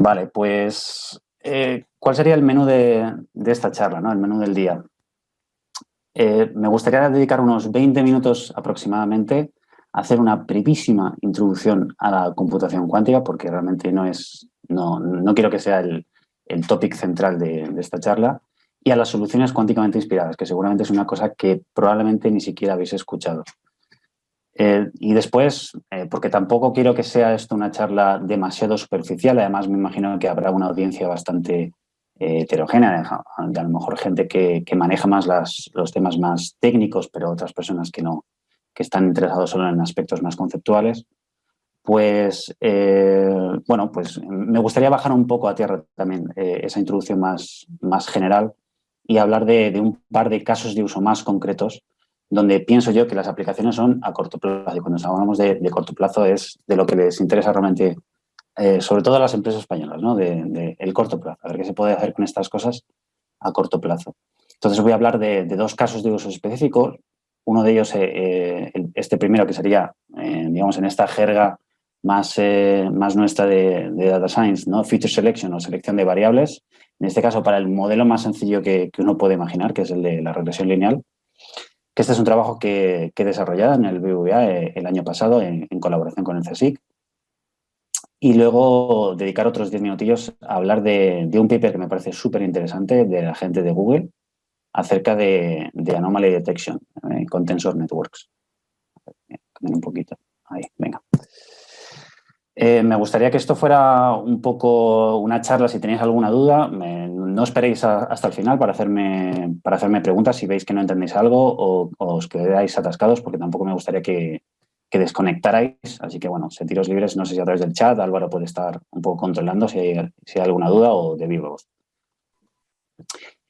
Vale, pues, ¿cuál sería el menú de esta charla, ¿no? El menú del día. Me gustaría dedicar unos 20 minutos aproximadamente a hacer una brevísima introducción a la computación cuántica, porque realmente no quiero que sea el topic central de esta charla, y a las soluciones cuánticamente inspiradas, que seguramente es una cosa que probablemente ni siquiera habéis escuchado. Y después, porque tampoco quiero que sea esto una charla demasiado superficial, además me imagino que habrá una audiencia bastante heterogénea, de a lo mejor gente que maneja más los temas más técnicos, pero otras personas que no, que están interesados solo en aspectos más conceptuales. Pues, bueno, pues me gustaría bajar un poco a tierra también esa introducción más general y hablar de un par de casos de uso más concretos donde pienso yo que las aplicaciones son a corto plazo. Y cuando hablamos de corto plazo es de lo que les interesa realmente, sobre todo a las empresas españolas, ¿no? El corto plazo, a ver qué se puede hacer con estas cosas a corto plazo. Entonces voy a hablar de dos casos de uso específicos. Uno de ellos, este primero, que sería, digamos, en esta jerga más nuestra de Data Science, ¿no? Feature Selection o selección de variables. En este caso, para el modelo más sencillo que uno puede imaginar, que es el de la regresión lineal. Que este es un trabajo que he desarrollado en el BBVA el año pasado en colaboración con el CSIC. Y luego dedicar otros 10 minutillos a hablar de un paper que me parece súper interesante de la gente de Google acerca de Anomaly Detection con Tensor Networks. Un poquito. Ahí, venga. Me gustaría que esto fuera un poco una charla. Si tenéis alguna duda, no esperéis hasta el final para hacerme preguntas si veis que no entendéis algo o os quedáis atascados, porque tampoco me gustaría que desconectarais. Así que, bueno, sentiros libres. No sé si a través del chat Álvaro puede estar un poco controlando si hay alguna duda o de viva voz.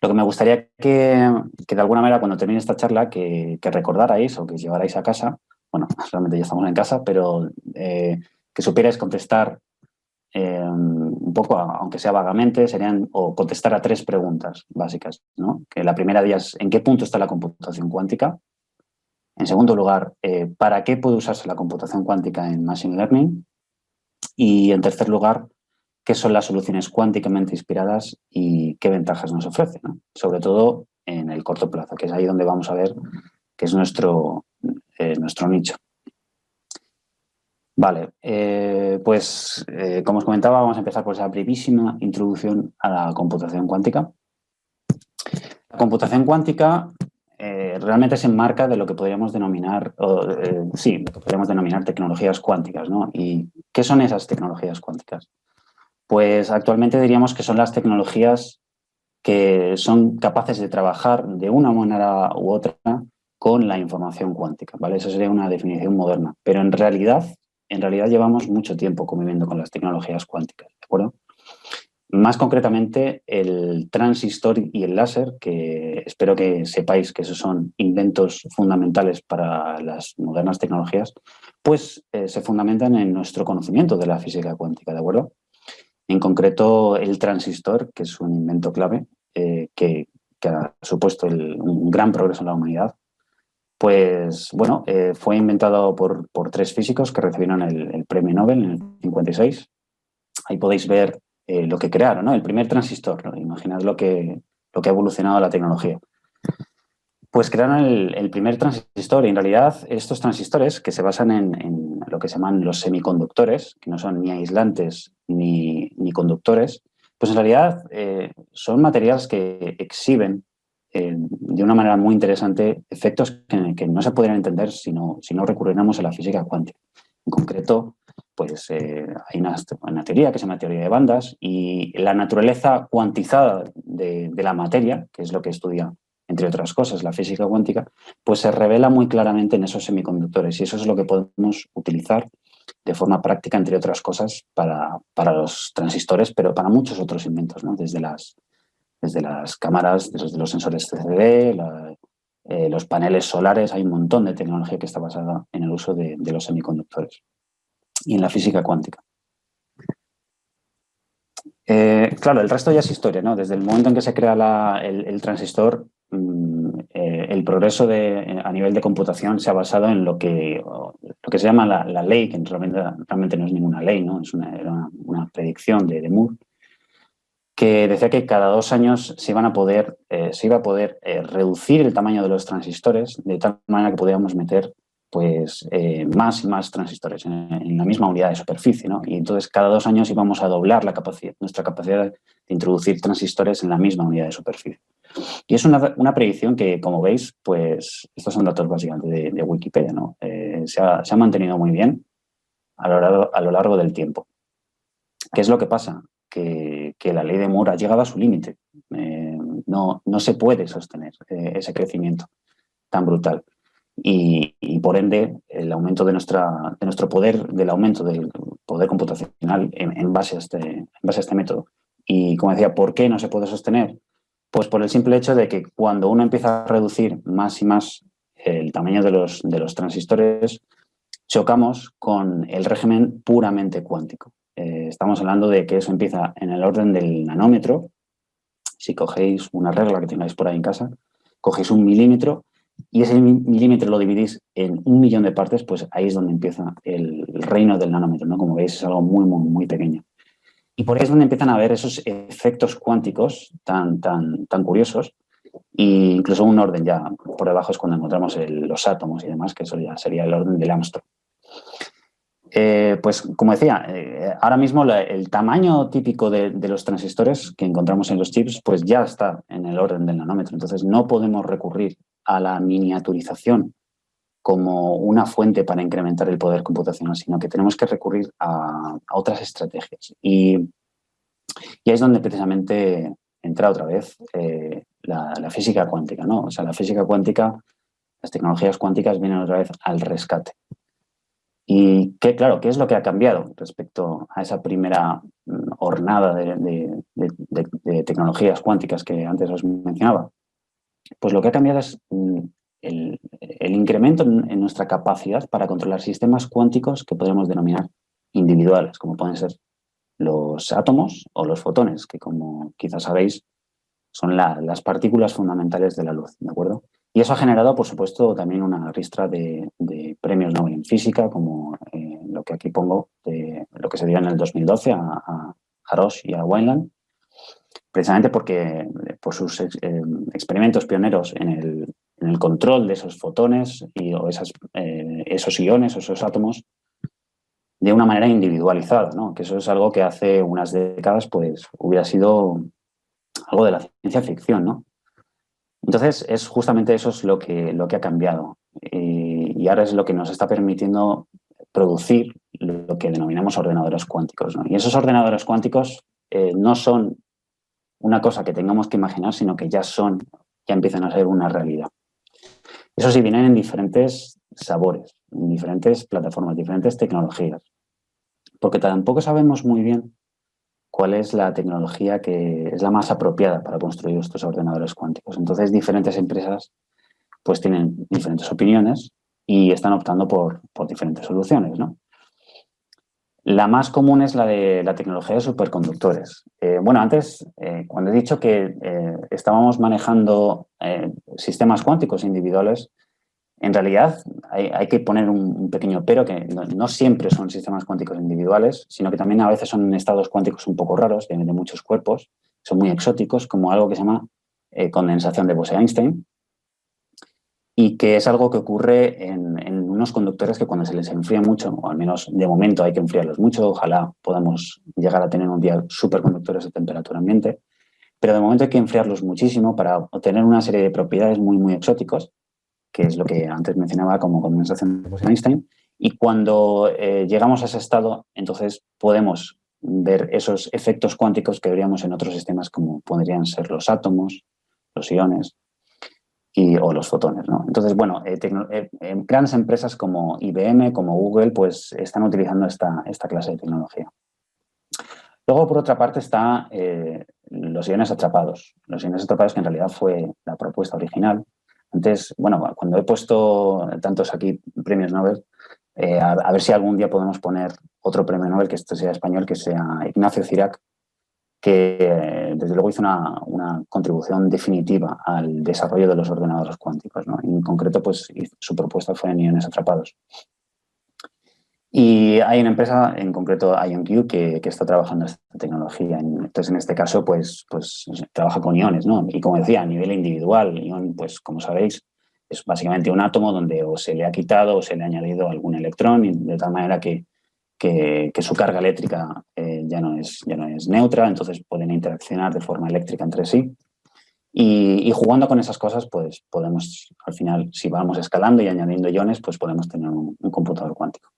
Lo que me gustaría que de alguna manera, cuando termine esta charla, que recordarais o que llevarais a casa, bueno, realmente ya estamos en casa, pero que supierais contestar un poco, aunque sea vagamente, o contestar a 3 preguntas básicas, ¿no? Que la primera de ellas, ¿en qué punto está la computación cuántica? En segundo lugar, ¿para qué puede usarse la computación cuántica en Machine Learning? Y en tercer lugar, ¿qué son las soluciones cuánticamente inspiradas y qué ventajas nos ofrecen, ¿no? Sobre todo en el corto plazo, que es ahí donde vamos a ver que es nuestro nicho. Vale, pues como os comentaba, vamos a empezar por esa brevísima introducción a la computación cuántica. La computación cuántica realmente se enmarca de lo que podríamos denominar, tecnologías cuánticas, ¿no? ¿Y qué son esas tecnologías cuánticas? Pues actualmente diríamos que son las tecnologías que son capaces de trabajar de una manera u otra con la información cuántica, ¿vale? Esa sería una definición moderna. Pero en realidad llevamos mucho tiempo conviviendo con las tecnologías cuánticas, ¿de acuerdo? Más concretamente, el transistor y el láser, que espero que sepáis que esos son inventos fundamentales para las modernas tecnologías, pues se fundamentan en nuestro conocimiento de la física cuántica, ¿de acuerdo? En concreto, el transistor, que es un invento clave que ha supuesto un gran progreso en la humanidad, pues bueno, fue inventado por 3 físicos que recibieron el premio Nobel en el 56. Ahí podéis ver lo que crearon, ¿no? El primer transistor, ¿no? Imaginad lo que ha evolucionado la tecnología. Pues crearon el primer transistor y en realidad estos transistores que se basan en lo que se llaman los semiconductores, que no son ni aislantes ni conductores, pues en realidad son materiales que exhiben de una manera muy interesante efectos que no se podrían entender si no recurriéramos a la física cuántica. En concreto, pues hay una teoría que se llama teoría de bandas y la naturaleza cuantizada de la materia, que es lo que estudia entre otras cosas, la física cuántica, pues se revela muy claramente en esos semiconductores y eso es lo que podemos utilizar de forma práctica, entre otras cosas, para los transistores, pero para muchos otros inventos, ¿no? Desde las cámaras, desde los sensores CCD, los paneles solares, hay un montón de tecnología que está basada en el uso de los semiconductores y en la física cuántica. Claro, el resto ya es historia, ¿no? Desde el momento en que se crea el transistor, el progreso a nivel de computación se ha basado en lo que se llama la ley, que realmente no es ninguna ley, ¿no? Era una predicción de Moore, que decía que cada 2 años se iba a poder reducir el tamaño de los transistores de tal manera que podíamos meter pues, más y más transistores en la misma unidad de superficie, ¿no? Y entonces cada 2 años íbamos a doblar nuestra capacidad de introducir transistores en la misma unidad de superficie. Y es una predicción que, como veis, pues estos son datos básicamente de Wikipedia, ¿no? Se ha mantenido muy bien a lo largo del tiempo. ¿Qué es lo que pasa? Que la ley de Moore ha llegado a su límite. No se puede sostener ese crecimiento tan brutal. Y por ende, el aumento de nuestro poder, del aumento del poder computacional en base a este método. Y como decía, ¿por qué no se puede sostener? Pues por el simple hecho de que cuando uno empieza a reducir más y más el tamaño de los transistores, chocamos con el régimen puramente cuántico. Estamos hablando de que eso empieza en el orden del nanómetro. Si cogéis una regla que tengáis por ahí en casa, cogéis 1 milímetro y ese milímetro lo dividís en 1 millón de partes, pues ahí es donde empieza el reino del nanómetro, ¿no? Como veis, es algo muy, muy, muy pequeño. Y por ahí es donde empiezan a haber esos efectos cuánticos tan curiosos, e incluso un orden ya por debajo es cuando encontramos los átomos y demás, que eso ya sería el orden del Armstrong. Pues como decía, ahora mismo el tamaño típico de los transistores que encontramos en los chips pues ya está en el orden del nanómetro. Entonces no podemos recurrir a la miniaturización como una fuente para incrementar el poder computacional, sino que tenemos que recurrir a otras estrategias. Y ahí es donde precisamente entra otra vez la física cuántica, ¿no? O sea, la física cuántica, las tecnologías cuánticas vienen otra vez al rescate. Y claro, ¿qué es lo que ha cambiado respecto a esa primera hornada de tecnologías cuánticas que antes os mencionaba? Pues lo que ha cambiado es el incremento en nuestra capacidad para controlar sistemas cuánticos que podemos denominar individuales, como pueden ser los átomos o los fotones, que como quizás sabéis son las partículas fundamentales de la luz, ¿de acuerdo? Y eso ha generado, por supuesto, también una ristra de premios Nobel en física, como lo que aquí pongo, lo que se dio en el 2012 a Harosh y a Wineland, precisamente porque por sus experimentos pioneros en el control de esos fotones o esos iones o esos átomos de una manera individualizada, ¿no? Que eso es algo que hace unas décadas pues hubiera sido algo de la ciencia ficción, ¿no? Entonces, es justamente eso es lo que ha cambiado y ahora es lo que nos está permitiendo producir lo que denominamos ordenadores cuánticos, ¿no? Y esos ordenadores cuánticos no son una cosa que tengamos que imaginar, sino que ya empiezan a ser una realidad. Eso sí, vienen en diferentes sabores, en diferentes plataformas, diferentes tecnologías, porque tampoco sabemos muy bien cuál es la tecnología que es la más apropiada para construir estos ordenadores cuánticos. Entonces, diferentes empresas pues tienen diferentes opiniones y están optando por diferentes soluciones, ¿no? La más común es la de la tecnología de superconductores. Bueno, antes, cuando he dicho que estábamos manejando sistemas cuánticos individuales, en realidad hay que poner un pequeño pero, que no siempre son sistemas cuánticos individuales, sino que también a veces son estados cuánticos un poco raros, de muchos cuerpos, son muy exóticos, como algo que se llama condensación de Bose-Einstein, y que es algo que ocurre en unos conductores que cuando se les enfría mucho, o al menos de momento hay que enfriarlos mucho, ojalá podamos llegar a tener un día superconductores de temperatura ambiente, pero de momento hay que enfriarlos muchísimo para obtener una serie de propiedades muy, muy exóticos, que es lo que antes mencionaba como condensación de Bose-Einstein, y cuando llegamos a ese estado, entonces podemos ver esos efectos cuánticos que veríamos en otros sistemas como podrían ser los átomos, los iones o los fotones, ¿no? Entonces, bueno, grandes empresas como IBM, como Google, pues están utilizando esta clase de tecnología. Luego, por otra parte, está los iones atrapados. Los iones atrapados, que en realidad fue la propuesta original. Antes, bueno, cuando he puesto tantos aquí premios Nobel, a ver si algún día podemos poner otro premio Nobel, que esto sea español, que sea Ignacio Cirac, que desde luego hizo una contribución definitiva al desarrollo de los ordenadores cuánticos, ¿no? En concreto, pues su propuesta fue en iones atrapados. Y hay una empresa, en concreto IonQ, que está trabajando esta tecnología. Entonces, en este caso, pues trabaja con iones, ¿no? Y como decía, a nivel individual, el ion, pues como sabéis, es básicamente un átomo donde o se le ha quitado o se le ha añadido algún electrón, y de tal manera que su carga eléctrica ya no es neutra, entonces pueden interaccionar de forma eléctrica entre sí. Y jugando con esas cosas, pues podemos, al final, si vamos escalando y añadiendo iones, pues podemos tener un computador cuántico.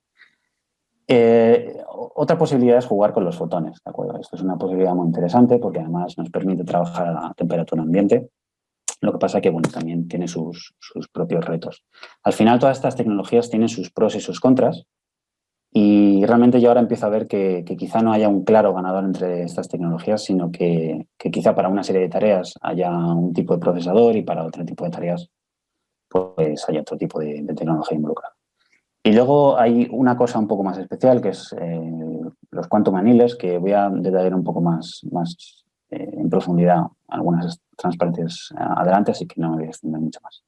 Otra posibilidad es jugar con los fotones, ¿de acuerdo? Esto es una posibilidad muy interesante porque además nos permite trabajar a temperatura ambiente. Lo que pasa que, bueno, también tiene sus propios retos. Al final, todas estas tecnologías tienen sus pros y sus contras, y realmente yo ahora empiezo a ver que quizá no haya un claro ganador entre estas tecnologías, sino que quizá para una serie de tareas haya un tipo de procesador y para otro tipo de tareas pues haya otro tipo de tecnología involucrada. Y luego hay una cosa un poco más especial, que es los quantum annealers, que voy a detallar un poco más en profundidad algunas transparencias adelante, así que no me voy a extender mucho más.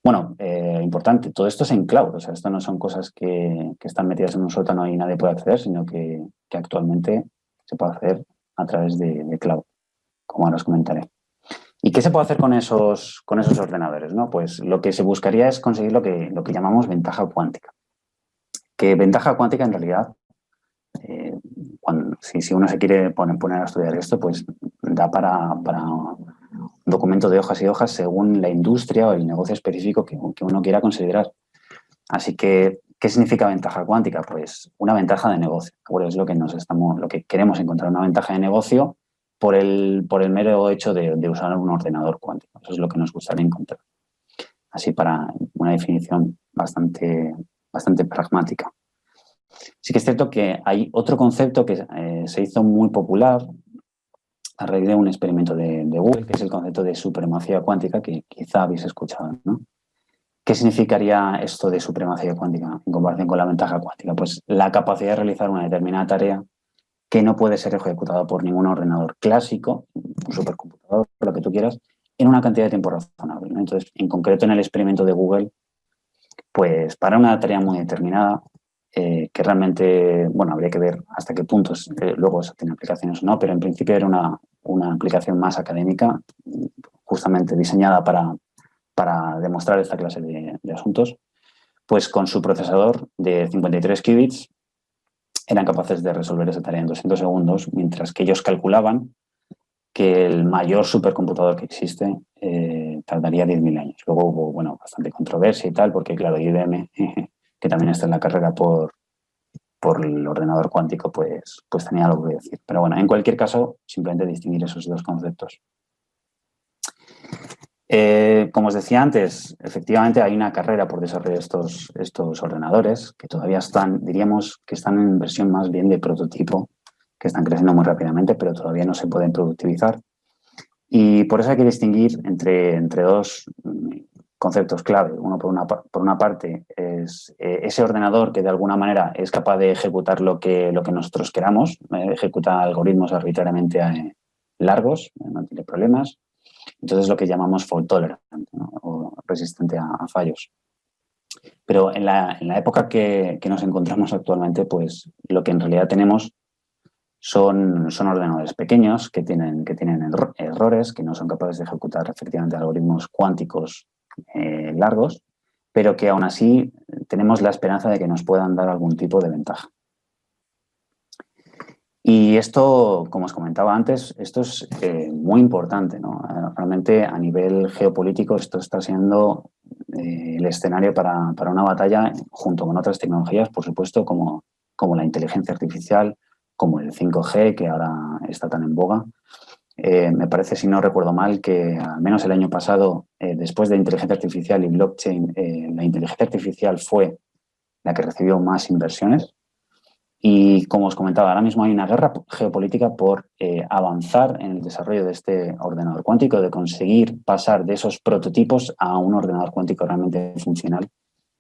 Bueno, importante, todo esto es en cloud, o sea, esto no son cosas que están metidas en un sótano y nadie puede acceder, sino que actualmente se puede hacer a través de cloud, como ahora os comentaré. ¿Y qué se puede hacer con esos ordenadores? ¿No? Pues lo que se buscaría es conseguir lo que llamamos ventaja cuántica. Que ventaja cuántica en realidad, si uno se quiere poner a estudiar esto, pues da para un documento de hojas y hojas según la industria o el negocio específico que uno quiera considerar. Así que, ¿qué significa ventaja cuántica? Pues una ventaja de negocio. Es lo que lo que queremos encontrar, una ventaja de negocio por el mero hecho de usar un ordenador cuántico. Eso es lo que nos gustaría encontrar. Así para una definición bastante pragmática. Sí que es cierto que hay otro concepto que se hizo muy popular a raíz de un experimento de Google, que es el concepto de supremacía cuántica, que quizá habéis escuchado, ¿no? ¿Qué significaría esto de supremacía cuántica en comparación con la ventaja cuántica? Pues la capacidad de realizar una determinada tarea que no puede ser ejecutada por ningún ordenador clásico, un supercomputador, lo que tú quieras, en una cantidad de tiempo razonable, ¿no? Entonces, en concreto en el experimento de Google, pues para una tarea muy determinada, que realmente, bueno, habría que ver hasta qué puntos luego eso tiene aplicaciones o no, pero en principio era una aplicación más académica, justamente diseñada para demostrar esta clase de asuntos, pues con su procesador de 53 qubits eran capaces de resolver esa tarea en 200 segundos, mientras que ellos calculaban que el mayor supercomputador que existe tardaría 10.000 años. Luego hubo, bueno, bastante controversia y tal, porque claro, IBM, que también está en la carrera por el ordenador cuántico, pues tenía algo que decir. Pero bueno, en cualquier caso, simplemente distinguir esos dos conceptos. Como os decía antes, efectivamente hay una carrera por desarrollar estos ordenadores que todavía diríamos que están en versión más bien de prototipo, que están creciendo muy rápidamente, pero todavía no se pueden productivizar. Y por eso hay que distinguir entre dos conceptos clave. Uno, por una parte, es ese ordenador que de alguna manera es capaz de ejecutar lo que nosotros queramos, ejecuta algoritmos arbitrariamente largos, no tiene problemas. Entonces, lo que llamamos fault tolerant, ¿no? O resistente a fallos. Pero en la época que nos encontramos actualmente, pues lo que en realidad tenemos son ordenadores pequeños que tienen errores, que no son capaces de ejecutar efectivamente algoritmos cuánticos largos, pero que aún así tenemos la esperanza de que nos puedan dar algún tipo de ventaja. Y esto, como os comentaba antes, esto es muy importante, ¿no? Realmente a nivel geopolítico esto está siendo el escenario para una batalla junto con otras tecnologías, por supuesto, como la inteligencia artificial, como el 5G, que ahora está tan en boga. Me parece, si no recuerdo mal, que al menos el año pasado, después de inteligencia artificial y blockchain, la inteligencia artificial fue la que recibió más inversiones. Y como os comentaba, ahora mismo hay una guerra geopolítica por avanzar en el desarrollo de este ordenador cuántico, de conseguir pasar de esos prototipos a un ordenador cuántico realmente funcional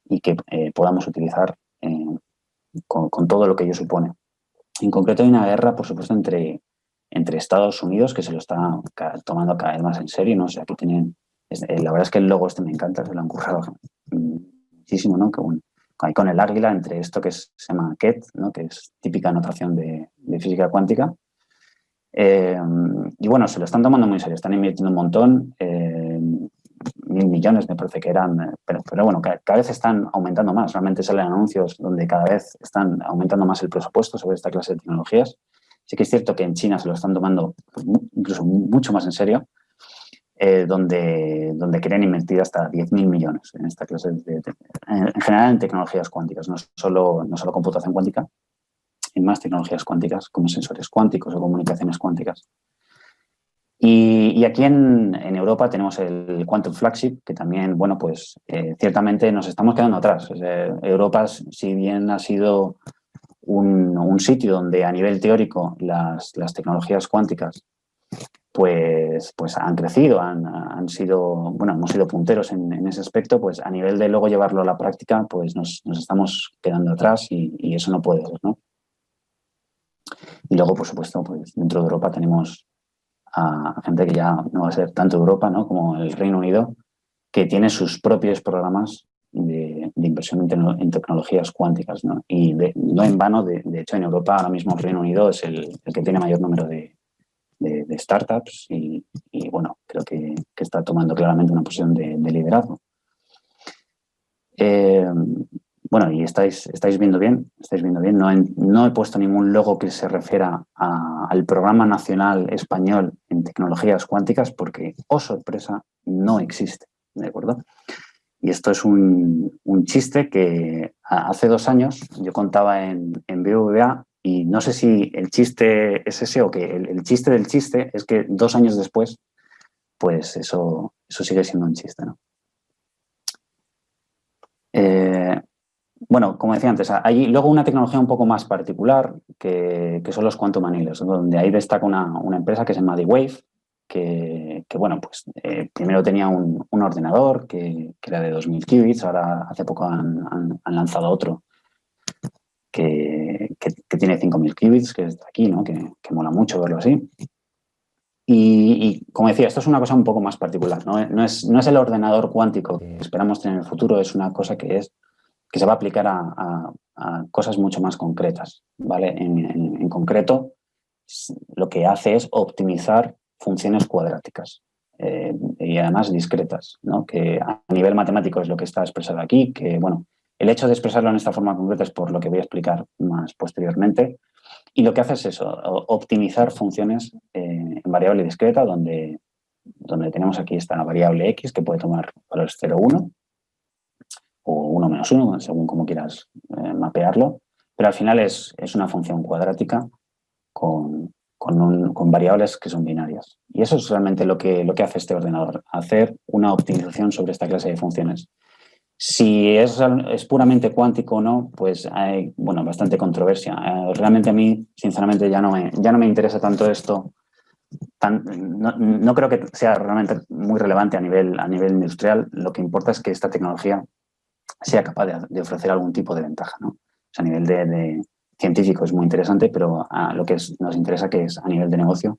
y que podamos utilizar con todo lo que ello supone. En concreto hay una guerra, por supuesto, entre Estados Unidos, que se lo está tomando cada vez más en serio, ¿no? O sea, aquí tienen... la verdad es que el logo este me encanta, se lo han currado muchísimo, ¿no? Que bueno, ahí con el águila entre esto que se llama Ket, ¿no? Que es típica notación de física cuántica. Y bueno, se lo están tomando muy en serio, están invirtiendo un montón, 1.000 millones me parece que eran, pero bueno, cada vez están aumentando más. Realmente salen anuncios donde cada vez están aumentando más el presupuesto sobre esta clase de tecnologías. Sí que es cierto que en China se lo están tomando incluso mucho más en serio, donde quieren invertir hasta 10.000 millones en esta clase en general en tecnologías cuánticas, no solo computación cuántica, en más tecnologías cuánticas como sensores cuánticos o comunicaciones cuánticas. Y aquí en Europa tenemos el Quantum Flagship, que también, bueno, pues ciertamente nos estamos quedando atrás. Europa, si bien ha sido un sitio donde a nivel teórico las tecnologías cuánticas pues han crecido, han sido, bueno, hemos sido punteros en ese aspecto, pues a nivel de luego llevarlo a la práctica, pues nos estamos quedando atrás y eso no puede ser, ¿no? Y luego, por supuesto, pues dentro de Europa tenemos a gente que ya no va a ser tanto Europa, ¿no? Como el Reino Unido, que tiene sus propios programas de inversión en tecnologías cuánticas, ¿no? Y no en vano, de hecho, en Europa ahora mismo el Reino Unido es el que tiene mayor número de startups y bueno, creo que está tomando claramente una posición de liderazgo. Bueno, y estáis viendo bien, no he puesto ningún logo que se refiera al Programa Nacional Español en Tecnologías Cuánticas porque, oh sorpresa, no existe, ¿de acuerdo? Y esto es un chiste que hace 2 años yo contaba en BBVA y no sé si el chiste es ese o que el chiste del chiste es que 2 años después, pues eso sigue siendo un chiste, ¿no? Bueno, como decía antes, hay luego una tecnología un poco más particular que son los quantum annealers, donde ahí destaca una empresa que se llama D-Wave, que bueno, pues primero tenía un ordenador que era de 2.000 qubits, ahora hace poco han lanzado otro que tiene 5.000 qubits, que es de aquí, ¿no? Que mola mucho verlo así. Y como decía, esto es una cosa un poco más particular, ¿no? No es el ordenador cuántico que esperamos tener en el futuro, es una cosa que se va a aplicar a cosas mucho más concretas, ¿vale? En concreto, lo que hace es optimizar funciones cuadráticas y además discretas, ¿no? Que a nivel matemático es lo que está expresado aquí, que, bueno, el hecho de expresarlo en esta forma concreta es por lo que voy a explicar más posteriormente. Y lo que hace es eso, optimizar funciones en variable discreta, donde tenemos aquí esta variable x que puede tomar valores 0, 1 o 1 menos 1, según como quieras mapearlo, pero al final es una función cuadrática con variables que son binarias. Y eso es realmente lo que hace este ordenador, hacer una optimización sobre esta clase de funciones. Si es puramente cuántico o no, pues hay, bueno, bastante controversia. Realmente a mí, sinceramente, ya no me interesa tanto esto. No creo que sea realmente muy relevante a nivel industrial. Lo que importa es que esta tecnología sea capaz de ofrecer algún tipo de ventaja, ¿no? O sea, a nivel de científico es muy interesante, pero lo que nos interesa que es a nivel de negocio.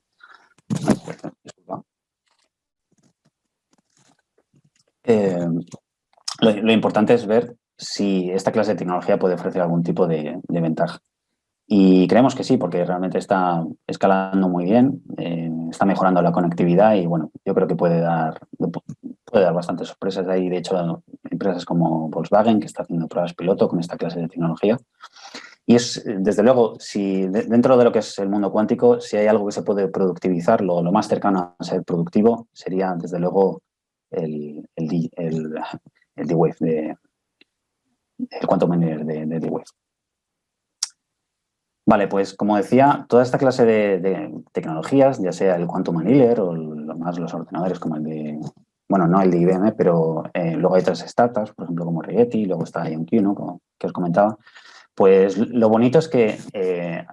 Disculpa. Lo importante es ver si esta clase de tecnología puede ofrecer algún tipo de ventaja. Y creemos que sí, porque realmente está escalando muy bien, está mejorando la conectividad y, bueno, yo creo que puede dar bastantes sorpresas ahí. De hecho, empresas como Volkswagen, que está haciendo pruebas piloto con esta clase de tecnología. Y es, desde luego, si dentro de lo que es el mundo cuántico, si hay algo que se puede productivizar, lo más cercano a ser productivo sería, desde luego, el D-Wave, el Quantum Annealer de D-Wave. Vale, pues como decía, toda esta clase de tecnologías, ya sea el Quantum Annealer o más los ordenadores como el de, bueno, no el de IBM, pero luego hay otras startups, por ejemplo, como Rigetti, luego está IonQ, ¿no? Como que os comentaba. Pues lo bonito es que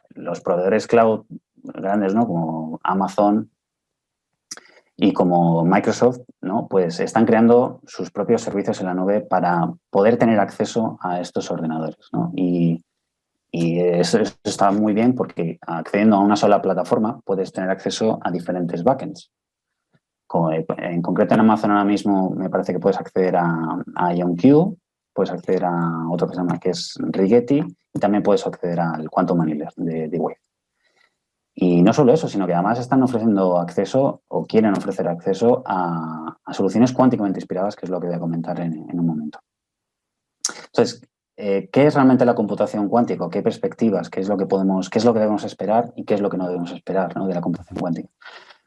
los proveedores cloud grandes, ¿no? Como Amazon y como Microsoft, ¿no? Pues están creando sus propios servicios en la nube para poder tener acceso a estos ordenadores, ¿no? Y eso está muy bien porque accediendo a una sola plataforma puedes tener acceso a diferentes backends. En concreto en Amazon ahora mismo me parece que puedes acceder a IonQ, puedes acceder a otro que se llama, que es Rigetti, y también puedes acceder al Quantum Annealer de D-Wave. Y no solo eso, sino que además están ofreciendo acceso o quieren ofrecer acceso a soluciones cuánticamente inspiradas, que es lo que voy a comentar en un momento. Entonces, ¿qué es realmente la computación cuántica? ¿Qué perspectivas? ¿Qué es lo que debemos esperar y qué es lo que no debemos esperar, ¿no?, de la computación cuántica?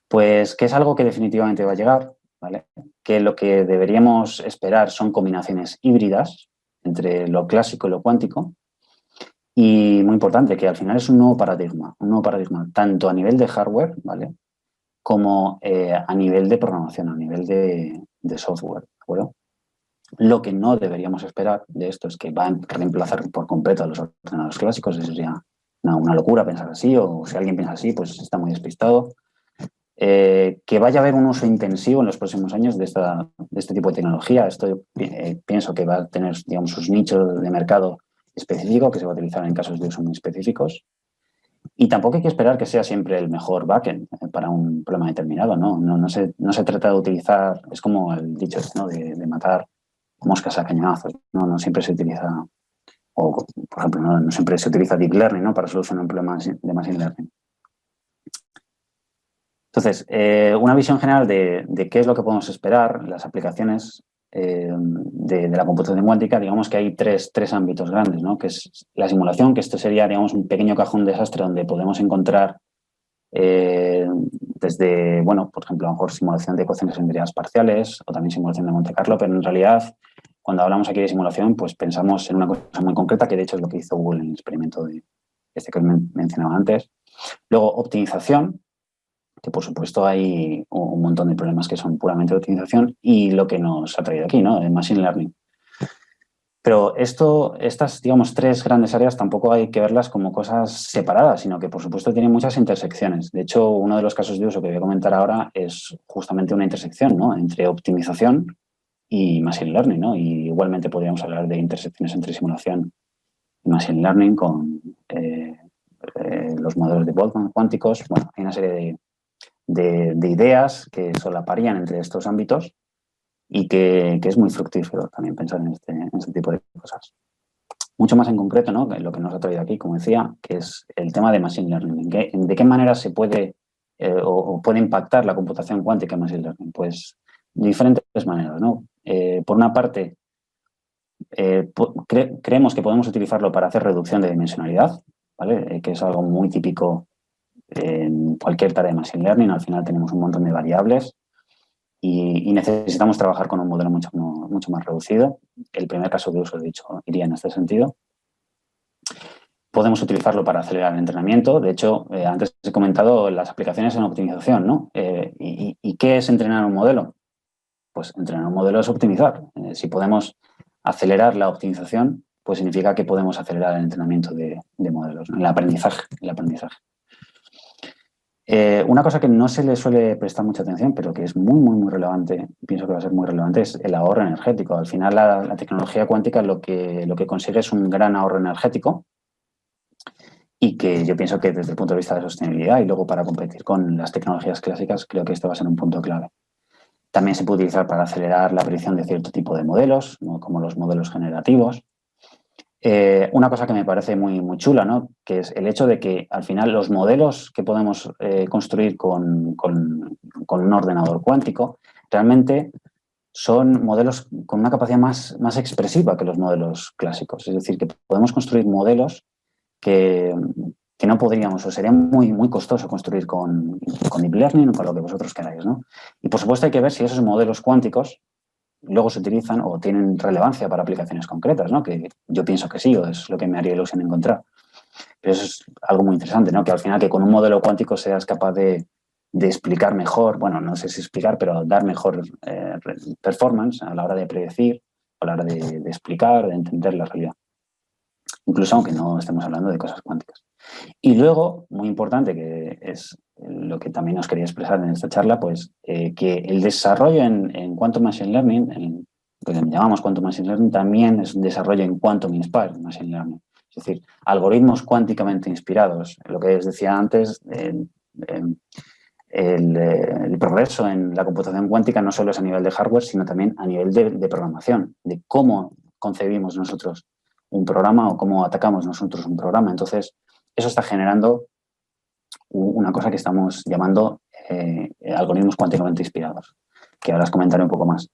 Pues que es algo que definitivamente va a llegar, ¿vale? Que lo que deberíamos esperar son combinaciones híbridas entre lo clásico y lo cuántico. Y muy importante, que al final es un nuevo paradigma tanto a nivel de hardware, ¿vale?, como a nivel de programación, a nivel de software, ¿de acuerdo? Lo que no deberíamos esperar de esto es que va a reemplazar por completo a los ordenadores clásicos. Eso sería una locura pensar así, o si alguien piensa así, pues está muy despistado. Que vaya a haber un uso intensivo en los próximos años de este tipo de tecnología. Esto pienso que va a tener, digamos, sus nichos de mercado específico que se va a utilizar en casos de uso muy específicos. Y tampoco hay que esperar que sea siempre el mejor backend para un problema determinado, ¿no? No se trata de utilizar, es como el dicho, ¿no?, de matar moscas a cañonazos. No siempre se utiliza, o por ejemplo, no siempre se utiliza Deep Learning, ¿no?, para solucionar un problema de Machine Learning. Entonces, una visión general de qué es lo que podemos esperar, las aplicaciones de la computación cuántica. Digamos que hay tres ámbitos grandes, ¿no?, que es la simulación, que esto sería, digamos, un pequeño cajón desastre donde podemos encontrar desde, bueno, por ejemplo, a lo mejor simulación de ecuaciones enderivadas parciales o también simulación de Monte Carlo, pero en realidad, cuando hablamos aquí de simulación, pues pensamos en una cosa muy concreta, que de hecho es lo que hizo Google en el experimento que os mencionaba antes. Luego, optimización, que por supuesto hay un montón de problemas que son puramente de optimización, y lo que nos ha traído aquí, ¿no?, el Machine Learning. Pero estas, digamos, tres grandes áreas tampoco hay que verlas como cosas separadas, sino que, por supuesto, tienen muchas intersecciones. De hecho, uno de los casos de uso que voy a comentar ahora es justamente una intersección, ¿no?, entre optimización y Machine Learning, ¿no? Y igualmente podríamos hablar de intersecciones entre simulación y Machine Learning con los modelos de Boltzmann cuánticos. Bueno, hay una serie de ideas que solaparían entre estos ámbitos y que es muy fructífero también pensar en este tipo de cosas. Mucho más en concreto, ¿no?, lo que nos ha traído aquí, como decía, que es el tema de Machine Learning. ¿De qué manera se puede o puede impactar la computación cuántica en Machine Learning? Pues de diferentes maneras, ¿no? Por una parte, creemos que podemos utilizarlo para hacer reducción de dimensionalidad, ¿vale? Que es algo muy típico en cualquier tarea de Machine Learning. Al final tenemos un montón de variables y necesitamos trabajar con un modelo mucho más reducido. El primer caso de uso, de hecho, iría en este sentido. Podemos utilizarlo para acelerar el entrenamiento. De hecho, antes he comentado las aplicaciones en optimización, ¿no? ¿Y qué es entrenar un modelo? Pues entrenar un modelo es optimizar. Si podemos acelerar la optimización, pues significa que podemos acelerar el entrenamiento de modelos, ¿no?, el aprendizaje. Una cosa que no se le suele prestar mucha atención, pero que es muy relevante, pienso que va a ser muy relevante, es el ahorro energético. Al final, la tecnología cuántica lo que consigue es un gran ahorro energético, y que yo pienso que desde el punto de vista de sostenibilidad y luego para competir con las tecnologías clásicas, creo que este va a ser un punto clave. También se puede utilizar para acelerar la aparición de cierto tipo de modelos, ¿no?, como los modelos generativos. Una cosa que me parece muy chula, ¿no?, que es el hecho de que al final los modelos que podemos construir con un ordenador cuántico realmente son modelos con una capacidad más expresiva que los modelos clásicos. Es decir, que podemos construir modelos que no podríamos, o sería muy costoso construir con Deep Learning o con lo que vosotros queráis, ¿no? Y por supuesto hay que ver si esos modelos cuánticos luego se utilizan o tienen relevancia para aplicaciones concretas, ¿no? Que yo pienso que sí, o es lo que me haría ilusión encontrar. Pero eso es algo muy interesante, ¿no? Que al final que con un modelo cuántico seas capaz de explicar mejor, bueno, no sé si explicar, pero dar mejor performance a la hora de predecir, a la hora de explicar, de entender la realidad. Incluso aunque no estemos hablando de cosas cuánticas. Y luego, muy importante, que es lo que también os quería expresar en esta charla, pues que el desarrollo en Quantum Machine Learning, en lo que llamamos Quantum Machine Learning, también es un desarrollo en Quantum Inspired Machine Learning. Es decir, algoritmos cuánticamente inspirados. Lo que os decía antes, el progreso en la computación cuántica no solo es a nivel de hardware, sino también a nivel de programación, de cómo concebimos nosotros un programa o cómo atacamos nosotros un programa. Entonces, eso está generando una cosa que estamos llamando algoritmos cuánticamente inspirados, que ahora os comentaré un poco más.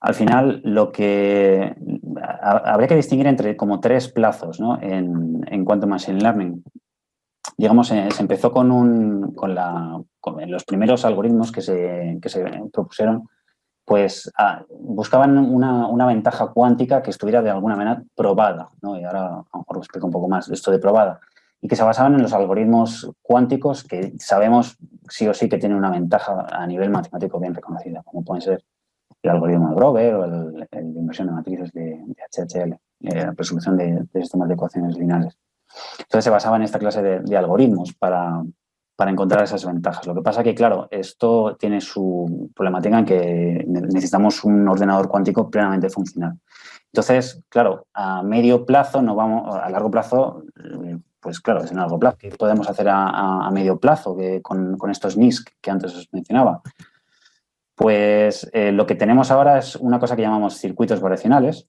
Al final, lo que habría que distinguir entre como 3 plazos, ¿no? en Quantum Machine Learning. Digamos, se empezó con los primeros algoritmos que se propusieron, pues buscaban una ventaja cuántica que estuviera de alguna manera probada, ¿no? Y ahora a lo mejor os explico un poco más esto de probada. Y que se basaban en los algoritmos cuánticos que sabemos sí o sí que tienen una ventaja a nivel matemático bien reconocida, como pueden ser el algoritmo de Grover o el de inversión de matrices de HHL, resolución de sistemas de ecuaciones lineales. Entonces se basaba en esta clase de algoritmos para encontrar esas ventajas. Lo que pasa que, claro, esto tiene su problemática en que necesitamos un ordenador cuántico plenamente funcional. Entonces, claro, a medio plazo no vamos, a largo plazo, pues claro, es en largo plazo. ¿Qué podemos hacer a medio plazo con estos NISC que antes os mencionaba? Pues lo que tenemos ahora es una cosa que llamamos circuitos variacionales,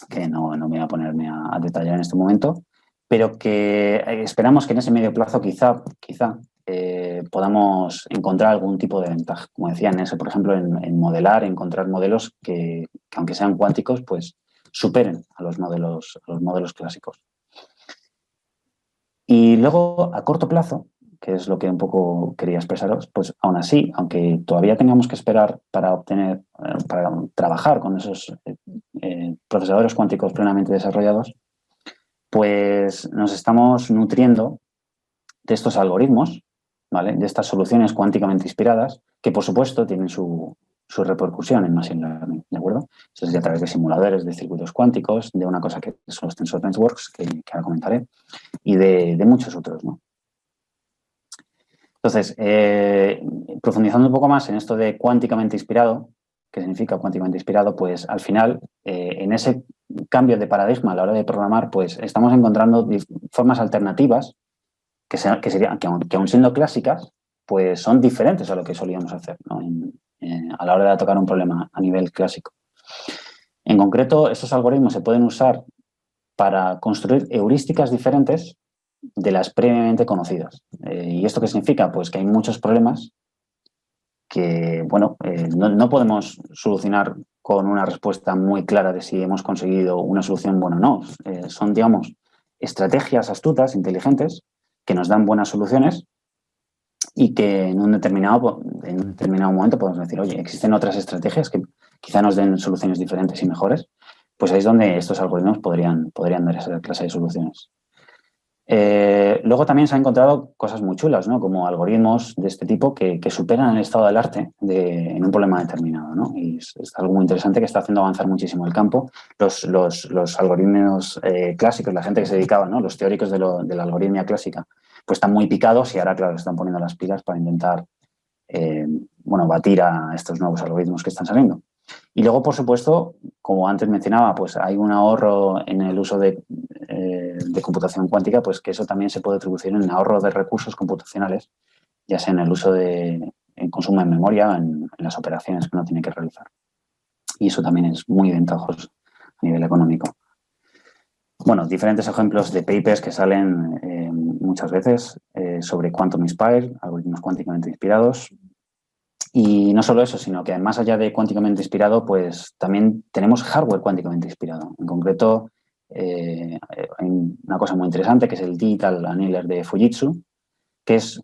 que no me voy a ponerme a detallar en este momento, pero que esperamos que en ese medio plazo quizá podamos encontrar algún tipo de ventaja. Como decía, en eso, por ejemplo, en modelar, encontrar modelos que aunque sean cuánticos, pues superen a los modelos clásicos. Y luego, a corto plazo, que es lo que un poco quería expresaros, pues aún así, aunque todavía tengamos que esperar para trabajar con esos procesadores cuánticos plenamente desarrollados, pues nos estamos nutriendo de estos algoritmos, ¿vale? De estas soluciones cuánticamente inspiradas, que por supuesto tienen su repercusión en Machine Learning, ¿de acuerdo? Esto es a través de simuladores de circuitos cuánticos, de una cosa que son los Tensor Networks, que ahora comentaré, y de muchos otros, ¿no? Entonces, profundizando un poco más en esto de cuánticamente inspirado, ¿qué significa cuánticamente inspirado? Pues al final, en ese cambio de paradigma a la hora de programar, pues estamos encontrando formas alternativas que aun siendo clásicas, pues son diferentes a lo que solíamos hacer, ¿no? A la hora de tocar un problema a nivel clásico. En concreto, estos algoritmos se pueden usar para construir heurísticas diferentes de las previamente conocidas. ¿Y esto qué significa? Pues que hay muchos problemas que, bueno, no podemos solucionar con una respuesta muy clara de si hemos conseguido una solución buena o no. Son, digamos, estrategias astutas, inteligentes, que nos dan buenas soluciones y que en un determinado momento podemos decir, oye, existen otras estrategias que quizá nos den soluciones diferentes y mejores. Pues ahí es donde estos algoritmos podrían dar esa clase de soluciones. Luego también se han encontrado cosas muy chulas, ¿no? Como algoritmos de este tipo que superan el estado del arte en un problema determinado, ¿no? Y es algo muy interesante que está haciendo avanzar muchísimo el campo. Los algoritmos clásicos, la gente que se dedicaba, ¿no? Los teóricos de la algoritmia clásica, pues están muy picados y ahora, claro, están poniendo las pilas para intentar, batir a estos nuevos algoritmos que están saliendo. Y luego, por supuesto, como antes mencionaba, pues hay un ahorro en el uso de computación cuántica, pues que eso también se puede traducir en ahorro de recursos computacionales, ya sea en el uso en consumo de memoria, en las operaciones que uno tiene que realizar. Y eso también es muy ventajoso a nivel económico. Bueno, diferentes ejemplos de papers que salen muchas veces sobre Quantum Inspired, algoritmos cuánticamente inspirados. Y no solo eso, sino que más allá de cuánticamente inspirado, pues también tenemos hardware cuánticamente inspirado. En concreto, hay una cosa muy interesante que es el Digital Annealer de Fujitsu, que es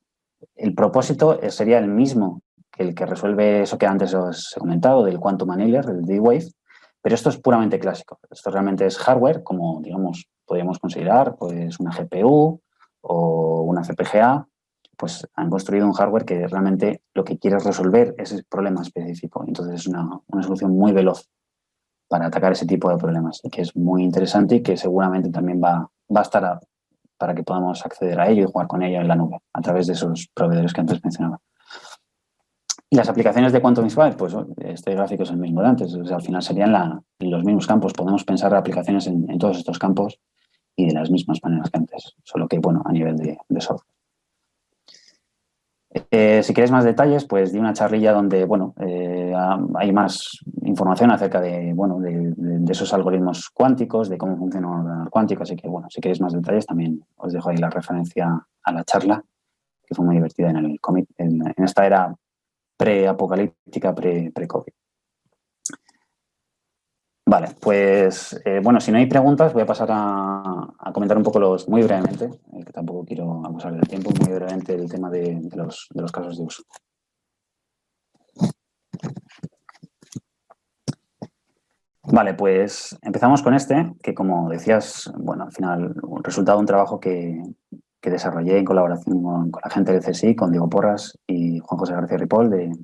el propósito sería el mismo que el que resuelve eso que antes os he comentado, del Quantum Annealer, del D-Wave, pero esto es puramente clásico. Esto realmente es hardware, como, digamos, podríamos considerar pues una GPU o una FPGA. Pues han construido un hardware que realmente lo que quiere es resolver ese problema específico. Entonces es una solución muy veloz para atacar ese tipo de problemas, que es muy interesante y que seguramente también va a estar para que podamos acceder a ello y jugar con ello en la nube, a través de esos proveedores que antes mencionaba. Y las aplicaciones de Quantum Inspired, pues este gráfico es el mismo de antes. O sea, al final serían los mismos campos. Podemos pensar aplicaciones en todos estos campos y de las mismas maneras que antes, solo que, bueno, a nivel de software. Si queréis más detalles, pues di una charlilla donde, bueno, hay más información acerca de, bueno, de esos algoritmos cuánticos, de cómo funciona un ordenador cuántico. Así que, bueno, si queréis más detalles, también os dejo ahí la referencia a la charla, que fue muy divertida en el cómic, en esta era pre-apocalíptica, pre-COVID. Vale, pues bueno, si no hay preguntas, voy a pasar a comentar un poco muy brevemente, que tampoco quiero abusar del tiempo, muy brevemente el tema de los casos de uso. Vale, pues empezamos con este, que como decías, bueno, al final, un resultado de un trabajo que desarrollé en colaboración con la gente del CSI, con Diego Porras y Juan José García Ripoll el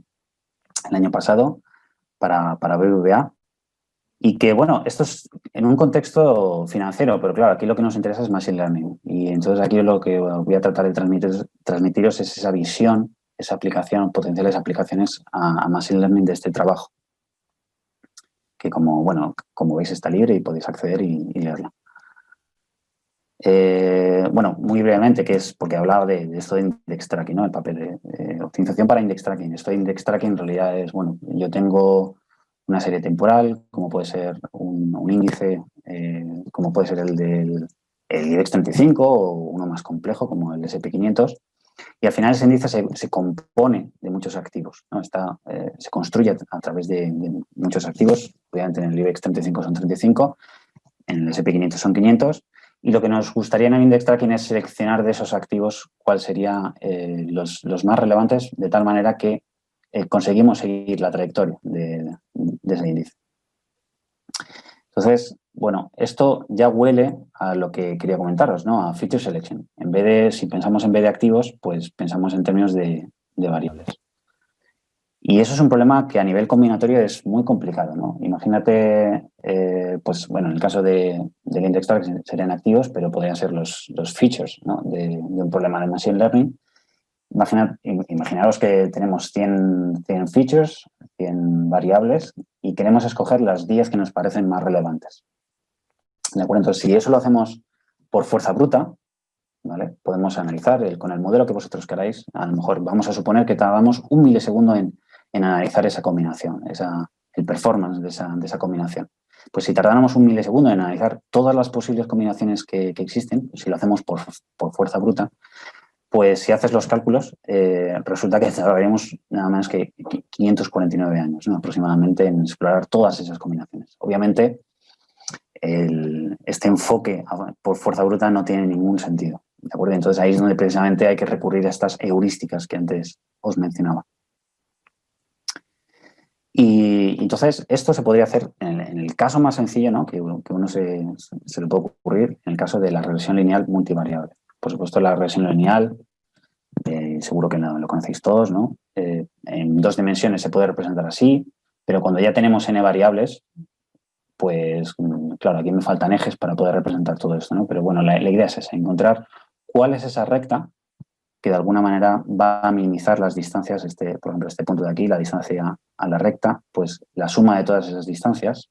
año pasado para BBVA. Y que, bueno, esto es en un contexto financiero, pero claro, aquí lo que nos interesa es Machine Learning. Y entonces aquí lo que voy a tratar de transmitiros es esa visión, esa aplicación, potenciales aplicaciones a Machine Learning de este trabajo, que como, bueno, como veis está libre y podéis acceder y leerlo. Bueno, muy brevemente, que es porque hablaba de esto de index tracking, ¿no? El papel de optimización para index tracking. Esto de index tracking en realidad es, bueno, yo tengo una serie temporal, como puede ser un índice, como puede ser el IBEX 35 o uno más complejo como el SP500. Y al final ese índice se compone de muchos activos, ¿no? Se construye a través de muchos activos. Obviamente en el IBEX 35 son 35, en el SP500 son 500. Y lo que nos gustaría en el index tracking es seleccionar de esos activos cuáles serían los más relevantes, de tal manera que conseguimos seguir la trayectoria de ese índice. Entonces, bueno, esto ya huele a lo que quería comentaros, ¿no? A feature selection. Si pensamos en vez de activos, pues pensamos en términos de variables. Y eso es un problema que a nivel combinatorio es muy complicado, ¿no? Imagínate, pues bueno, en el caso del index tracking serían activos, pero podrían ser los features, ¿no? de un problema de machine learning. Imaginaros que tenemos 100 features, 100 variables y queremos escoger las 10 que nos parecen más relevantes. ¿De acuerdo? Entonces, si eso lo hacemos por fuerza bruta, ¿vale? Podemos analizar con el modelo que vosotros queráis. A lo mejor vamos a suponer que tardamos un milisegundo en analizar esa combinación, el performance de esa combinación. Pues si tardáramos un milisegundo en analizar todas las posibles combinaciones que existen, si lo hacemos por fuerza bruta, pues si haces los cálculos, resulta que tardaríamos nada menos que 549 años, ¿no? Aproximadamente en explorar todas esas combinaciones. Obviamente, este enfoque por fuerza bruta no tiene ningún sentido. ¿De acuerdo? Entonces ahí es donde precisamente hay que recurrir a estas heurísticas que antes os mencionaba. Y entonces esto se podría hacer en el caso más sencillo, ¿no? que uno se le puede ocurrir, en el caso de la regresión lineal multivariable. Por supuesto, la regresión lineal, seguro que lo conocéis todos, ¿no? En 2 dimensiones se puede representar así, pero cuando ya tenemos n variables, pues claro, aquí me faltan ejes para poder representar todo esto, ¿no? Pero bueno, la idea es esa, encontrar cuál es esa recta que de alguna manera va a minimizar las distancias, por ejemplo, este punto de aquí, la distancia a la recta, pues la suma de todas esas distancias,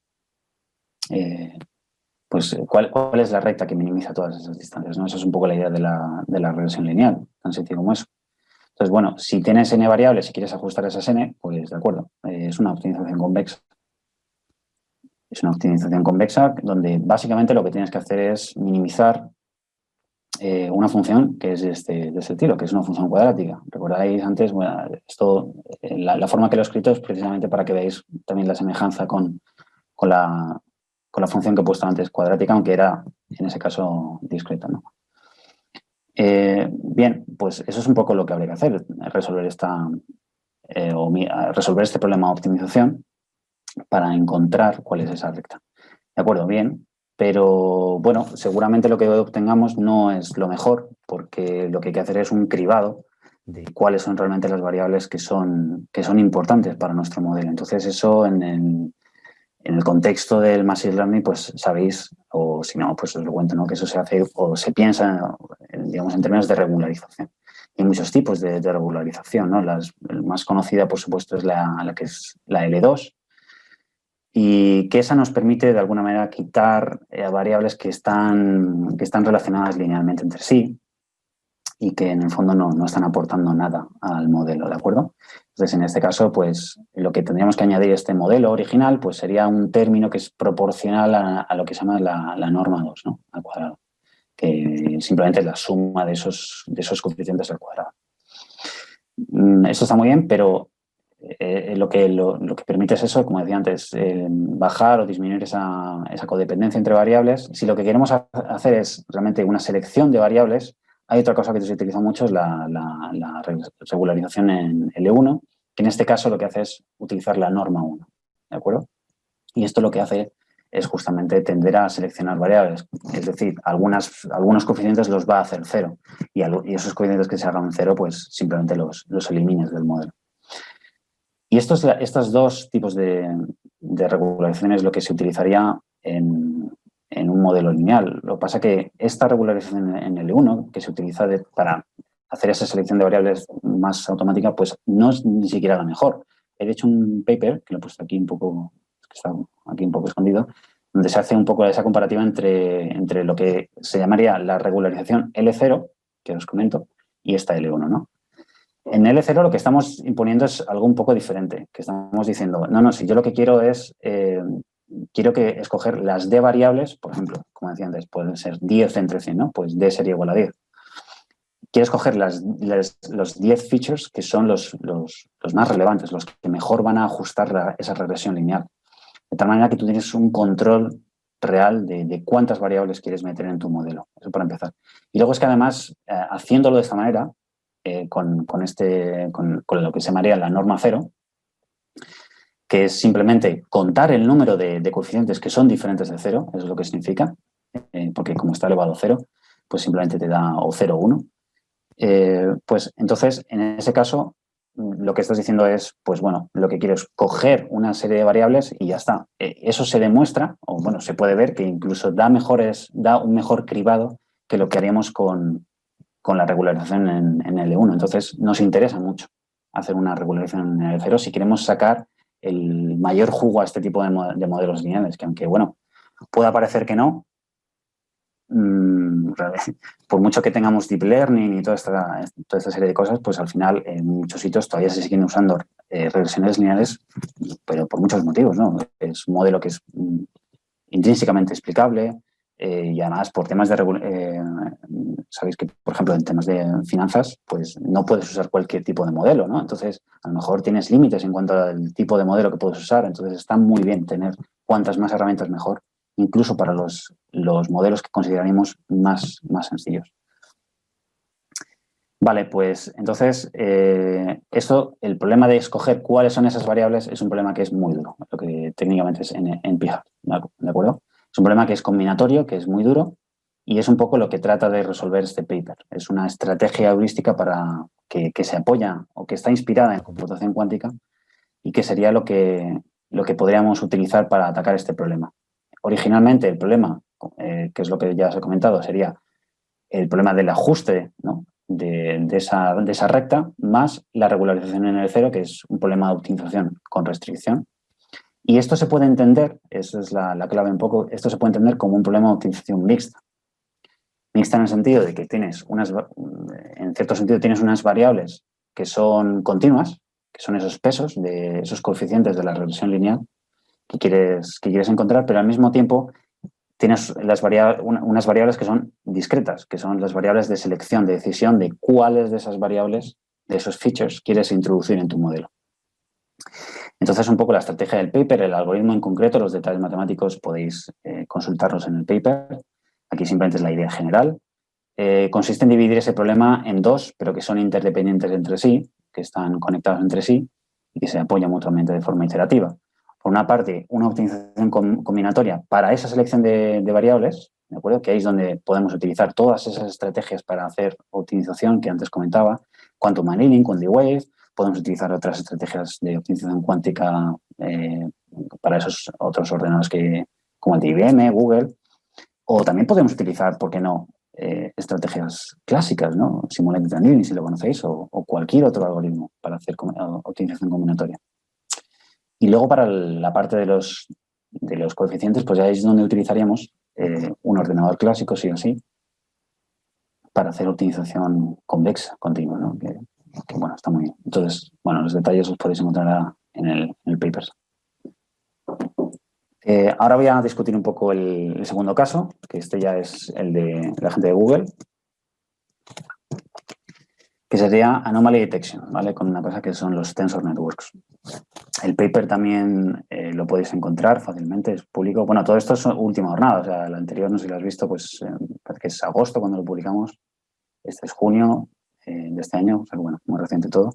pues ¿cuál es la recta que minimiza todas esas distancias, ¿no? Esa es un poco la idea de la regresión lineal, tan sencillo como eso. Entonces, bueno, si tienes n variables y quieres ajustar esas n, pues de acuerdo, es una optimización convexa. Es una optimización convexa donde básicamente lo que tienes que hacer es minimizar una función que es de este estilo, que es una función cuadrática. Recordáis antes, bueno, la forma que lo he escrito es precisamente para que veáis también la semejanza con la función que he puesto antes, cuadrática, aunque era en ese caso discreta, ¿no? Bien, pues eso es un poco lo que habría que hacer, resolver resolver este problema de optimización para encontrar cuál es esa recta. De acuerdo, bien, pero bueno, seguramente lo que obtengamos no es lo mejor, porque lo que hay que hacer es un cribado de cuáles son realmente las variables que son importantes para nuestro modelo. Entonces, eso en el contexto del Machine Learning, pues sabéis, o si no, pues os lo cuento, ¿no? Que eso se hace o se piensa, digamos, en términos de regularización. Hay muchos tipos de regularización, ¿no? La más conocida, por supuesto, es la que es la L2, y que esa nos permite, de alguna manera, quitar variables que están relacionadas linealmente entre sí. y que en el fondo no están aportando nada al modelo, ¿de acuerdo? Entonces, en este caso, pues lo que tendríamos que añadir a este modelo original pues sería un término que es proporcional a lo que se llama la norma 2, ¿no? Al cuadrado, que simplemente es la suma de esos coeficientes al cuadrado. Esto está muy bien, pero lo que permite es eso, como decía antes, bajar o disminuir esa codependencia entre variables. Si lo que queremos hacer es realmente una selección de variables, hay otra cosa que se utiliza mucho, es la regularización en L1, que en este caso lo que hace es utilizar la norma 1, ¿de acuerdo? Y esto lo que hace es justamente tender a seleccionar variables. Es decir, algunos coeficientes los va a hacer cero y esos coeficientes que se hagan cero, pues simplemente los elimines del modelo. Y estos dos tipos de regularización es lo que se utilizaría en un modelo lineal. Lo que pasa es que esta regularización en L1, que se utiliza para hacer esa selección de variables más automática, pues no es ni siquiera la mejor. He hecho un paper, que lo he puesto aquí un poco, que está aquí un poco escondido, donde se hace un poco esa comparativa entre lo que se llamaría la regularización L0, que os comento, y esta L1, ¿no? En L0 lo que estamos imponiendo es algo un poco diferente, que estamos diciendo, no, si yo lo que quiero es, quiero que escoger las D variables, por ejemplo, como decía antes, pueden ser 10 entre 100, ¿no? Pues D sería igual a 10. Quiero escoger los 10 features que son los más relevantes, los que mejor van a ajustar esa regresión lineal. De tal manera que tú tienes un control real de cuántas variables quieres meter en tu modelo. Eso para empezar. Y luego es que además, haciéndolo de esta manera, con lo que se llamaría la norma 0, que es simplemente contar el número de coeficientes que son diferentes de 0, eso es lo que significa, porque como está elevado a 0, pues simplemente te da o 0 o 1. Pues entonces, en ese caso, lo que estás diciendo es, pues bueno, lo que quiero es coger una serie de variables y ya está. Eso se demuestra, o bueno, se puede ver que incluso da un mejor cribado que lo que haríamos con la regularización en L1. Entonces, nos interesa mucho hacer una regularización en L0 si queremos sacar el mayor jugo a este tipo de modelos lineales, que aunque, bueno, pueda parecer que no, por mucho que tengamos deep learning y toda esta serie de cosas, pues al final en muchos sitios todavía se siguen usando regresiones lineales, pero por muchos motivos, ¿no? Es un modelo que es intrínsecamente explicable y además por temas sabéis que, por ejemplo, en temas de finanzas, pues no puedes usar cualquier tipo de modelo, ¿no? Entonces, a lo mejor tienes límites en cuanto al tipo de modelo que puedes usar, entonces está muy bien tener cuantas más herramientas mejor, incluso para los modelos que consideraríamos más sencillos. Vale, pues entonces, el problema de escoger cuáles son esas variables es un problema que es muy duro, lo que técnicamente es en Pi-hard, ¿de acuerdo? Es un problema que es combinatorio, que es muy duro, y es un poco lo que trata de resolver este paper. Es una estrategia heurística que se apoya o que está inspirada en computación cuántica y que sería lo que podríamos utilizar para atacar este problema. Originalmente el problema, que es lo que ya os he comentado, sería el problema del ajuste, ¿no?, de esa recta, más la regularización en L0, que es un problema de optimización con restricción. Y esto se puede entender, esa es la clave un poco, esto se puede entender como un problema de optimización mixta. Mixta en el sentido de que en cierto sentido tienes unas variables que son continuas, que son esos pesos, de esos coeficientes de la regresión lineal que quieres encontrar, pero al mismo tiempo tienes unas variables que son discretas, que son las variables de selección, de decisión de cuáles de esas variables, de esos features, quieres introducir en tu modelo. Entonces, un poco la estrategia del paper, el algoritmo en concreto, los detalles matemáticos podéis consultarlos en el paper. Aquí simplemente es la idea general. Consiste en dividir ese problema en dos, pero que son interdependientes entre sí, que están conectados entre sí y que se apoyan mutuamente de forma iterativa. Por una parte, una optimización combinatoria para esa selección de variables, ¿de acuerdo? Que ahí es donde podemos utilizar todas esas estrategias para hacer optimización que antes comentaba, quantum annealing, quanti-wave, podemos utilizar otras estrategias de optimización cuántica para esos otros ordenadores como el de IBM, Google, o también podemos utilizar, ¿por qué no?, estrategias clásicas, ¿no? Simulated annealing, si lo conocéis, o cualquier otro algoritmo para hacer optimización combinatoria. Y luego para la parte de los coeficientes, pues ya es donde utilizaríamos un ordenador clásico, sí o sí, para hacer optimización convexa continua, ¿no? Que, bueno, está muy bien. Entonces, bueno, los detalles los podéis encontrar en el paper. Ahora voy a discutir un poco el segundo caso, que este ya es el de la gente de Google, que sería Anomaly Detection, ¿vale? Con una cosa que son los Tensor Networks. El paper también lo podéis encontrar fácilmente, es público. Bueno, todo esto es última jornada, o sea, el anterior, no sé si lo has visto, pues parece que es agosto cuando lo publicamos. Este es junio de este año, o sea, bueno, muy reciente todo.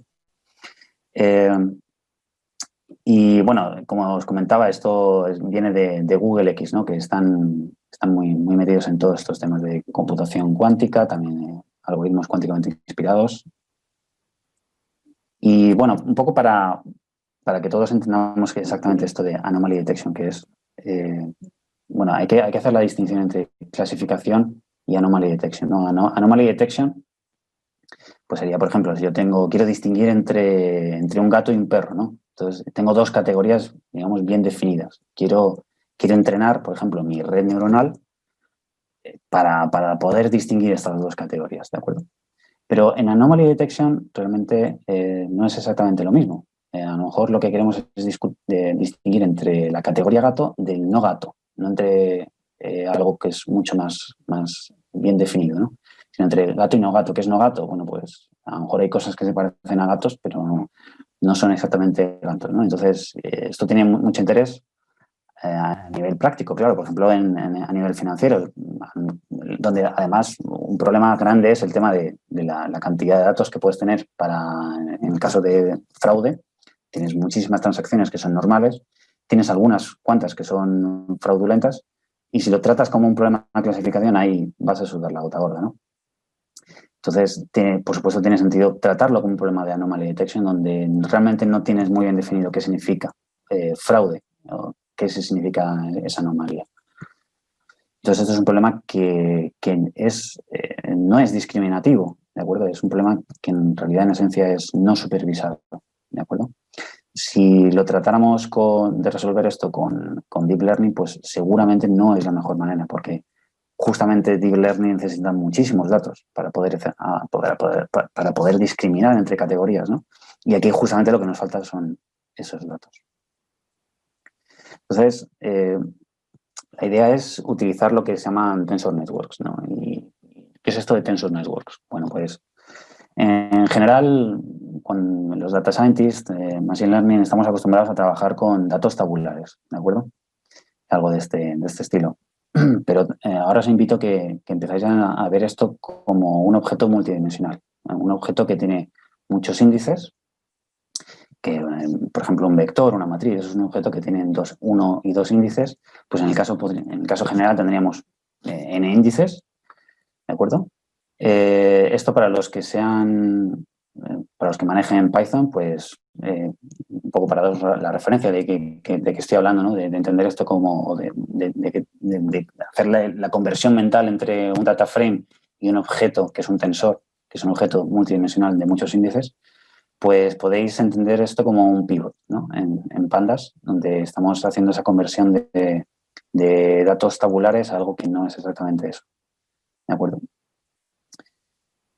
Y bueno, como os comentaba, esto viene de Google X, ¿no? Que están muy, muy metidos en todos estos temas de computación cuántica, también algoritmos cuánticamente inspirados. Y bueno, un poco para que todos entendamos que exactamente esto de Anomaly Detection, que es, bueno, hay que hacer la distinción entre clasificación y Anomaly Detection, ¿no? Anomaly Detection, pues sería, por ejemplo, si yo quiero distinguir entre un gato y un perro, ¿no? Entonces, tengo dos categorías, digamos, bien definidas. Quiero entrenar, por ejemplo, mi red neuronal para poder distinguir estas dos categorías, ¿de acuerdo? Pero en Anomaly Detection realmente no es exactamente lo mismo. A lo mejor lo que queremos es distinguir entre la categoría gato del no gato, no entre algo que es mucho más bien definido, ¿no? Sino entre gato y no gato. ¿Qué es no gato? Bueno, pues a lo mejor hay cosas que se parecen a gatos, pero no son exactamente gatos, ¿no? Entonces, esto tiene mucho interés a nivel práctico, claro, por ejemplo, a nivel financiero, donde además un problema grande es el tema de la cantidad de datos que puedes tener en el caso de fraude. Tienes muchísimas transacciones que son normales, tienes algunas cuantas que son fraudulentas, y si lo tratas como un problema de clasificación, ahí vas a sudar la gota gorda, ¿no? Entonces, por supuesto, tiene sentido tratarlo como un problema de anomaly detection, donde realmente no tienes muy bien definido qué significa fraude, ¿no? Qué significa esa anomalía. Entonces, esto es un problema que no es discriminativo, ¿de acuerdo? Es un problema que en realidad, en esencia, es no supervisado, ¿de acuerdo? Si lo tratáramos de resolver esto con Deep Learning, pues seguramente no es la mejor manera, porque justamente Deep Learning necesita muchísimos datos para poder discriminar entre categorías, ¿no? Y aquí justamente lo que nos falta son esos datos. Entonces, la idea es utilizar lo que se llaman Tensor Networks, ¿no? ¿Y qué es esto de Tensor Networks? Bueno, pues en general, con los data scientists, Machine Learning, estamos acostumbrados a trabajar con datos tabulares, ¿de acuerdo? Algo de este estilo. Pero ahora os invito a que empezáis a ver esto como un objeto multidimensional, un objeto que tiene muchos índices, que, por ejemplo, un vector, una matriz, es un objeto que tiene uno y dos índices, pues en el caso general tendríamos n índices, ¿de acuerdo? Esto para los que para los que manejen Python, pues un poco para daros la referencia de que estoy hablando, ¿no? De entender esto como, de hacer la conversión mental entre un data frame y un objeto que es un tensor, que es un objeto multidimensional de muchos índices, pues podéis entender esto como un pivot, ¿no? En Pandas, donde estamos haciendo esa conversión de datos tabulares a algo que no es exactamente eso, ¿de acuerdo?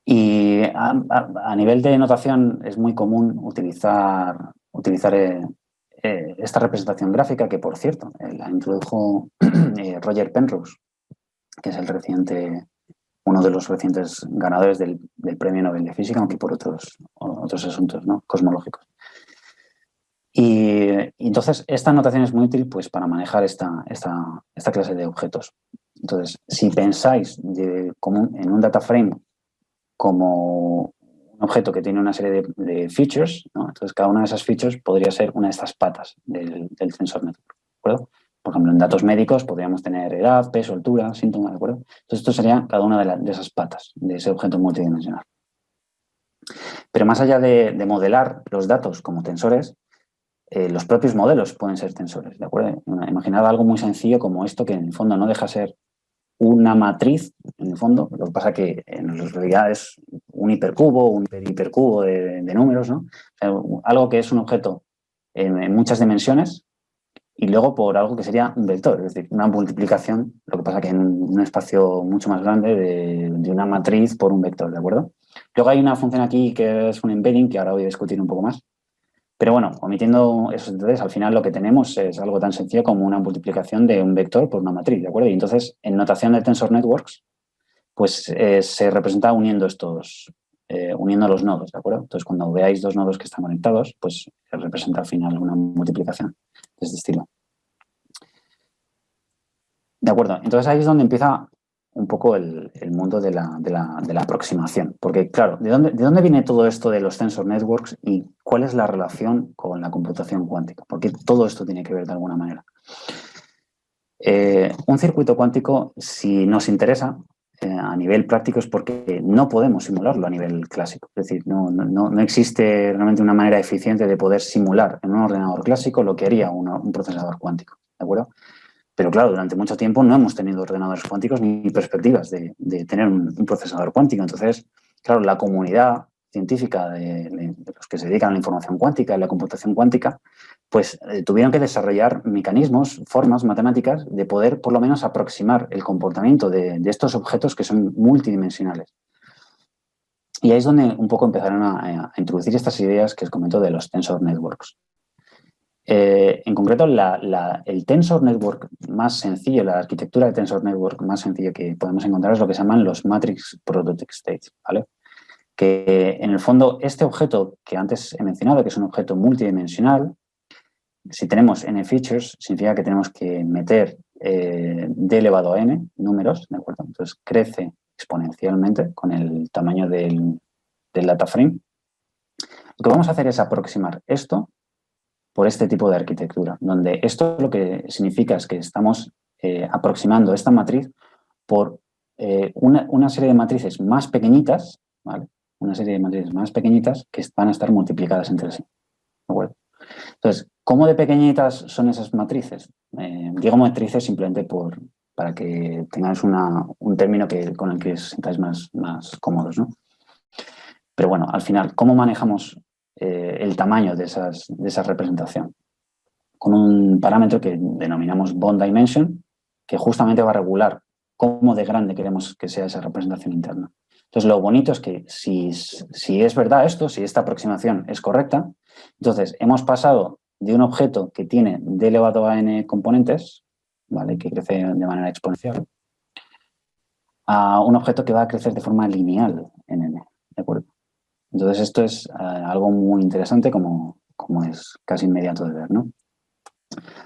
Y a nivel de notación es muy común utilizar esta representación gráfica, que por cierto la introdujo Roger Penrose, que es uno de los recientes ganadores del Premio Nobel de Física, aunque por otros asuntos, ¿no? Cosmológicos. Y entonces esta notación es muy útil, pues, para manejar esta clase de objetos. Entonces, si pensáis en un data frame como un objeto que tiene una serie de features, ¿no? Entonces cada una de esas features podría ser una de estas patas del sensor network, ¿de acuerdo? Por ejemplo, en datos médicos podríamos tener edad, peso, altura, síntomas, ¿de acuerdo? Entonces esto sería cada una de esas patas de ese objeto multidimensional. Pero más allá de modelar los datos como tensores, los propios modelos pueden ser tensores, ¿de acuerdo? Imaginad algo muy sencillo como esto, que en el fondo no deja ser una matriz, en el fondo. Lo que pasa que en realidad es un hipercubo, un hipercubo de números, ¿no? O sea, algo que es un objeto en muchas dimensiones, y luego por algo que sería un vector, es decir, una multiplicación, lo que pasa que en un espacio mucho más grande de una matriz por un vector, ¿de acuerdo? Luego hay una función aquí que es un embedding, que ahora voy a discutir un poco más. Pero bueno, omitiendo esos detalles, al final lo que tenemos es algo tan sencillo como una multiplicación de un vector por una matriz, ¿de acuerdo? Y entonces, en notación de tensor networks, pues se representa uniendo los nodos, ¿de acuerdo? Entonces, cuando veáis dos nodos que están conectados, pues se representa al final una multiplicación de este estilo. De acuerdo, entonces ahí es donde empieza un poco el mundo de la aproximación. Porque, claro, ¿de dónde viene todo esto de los tensor networks y cuál es la relación con la computación cuántica? Porque todo esto tiene que ver de alguna manera. Un circuito cuántico, si nos interesa, a nivel práctico es porque no podemos simularlo a nivel clásico. Es decir, no existe realmente una manera eficiente de poder simular en un ordenador clásico lo que haría un procesador cuántico. ¿De acuerdo? Pero claro, durante mucho tiempo no hemos tenido ordenadores cuánticos ni perspectivas de tener un procesador cuántico. Entonces, claro, la comunidad científica de los que se dedican a la información cuántica y la computación cuántica, pues tuvieron que desarrollar mecanismos, formas matemáticas de poder por lo menos aproximar el comportamiento de estos objetos que son multidimensionales. Y ahí es donde un poco empezaron a introducir estas ideas que os comento de los tensor networks. En concreto, el Tensor Network más sencillo, la arquitectura de Tensor Network más sencilla que podemos encontrar es lo que se llaman los Matrix Product States, ¿vale? Que en el fondo este objeto que antes he mencionado, que es un objeto multidimensional, si tenemos n features, significa que tenemos que meter d elevado a n números, ¿de acuerdo? Entonces crece exponencialmente con el tamaño del data frame. Lo que vamos a hacer es aproximar esto por este tipo de arquitectura, donde esto lo que significa es que estamos aproximando esta matriz por una serie de matrices más pequeñitas, ¿vale? Una serie de matrices más pequeñitas que van a estar multiplicadas entre sí. ¿De acuerdo? Entonces, ¿cómo de pequeñitas son esas matrices? Digo matrices simplemente para que tengáis un término con el que os sintáis más cómodos, ¿no? Pero bueno, al final, ¿cómo manejamos el tamaño de esa representación? Con un parámetro que denominamos bond dimension, que justamente va a regular cómo de grande queremos que sea esa representación interna. Entonces, lo bonito es que si es verdad esto, si esta aproximación es correcta, entonces hemos pasado de un objeto que tiene d elevado a n componentes, ¿vale? Que crece de manera exponencial, a un objeto que va a crecer de forma lineal en n, ¿de acuerdo? Entonces, esto es algo muy interesante como es casi inmediato de ver, ¿no?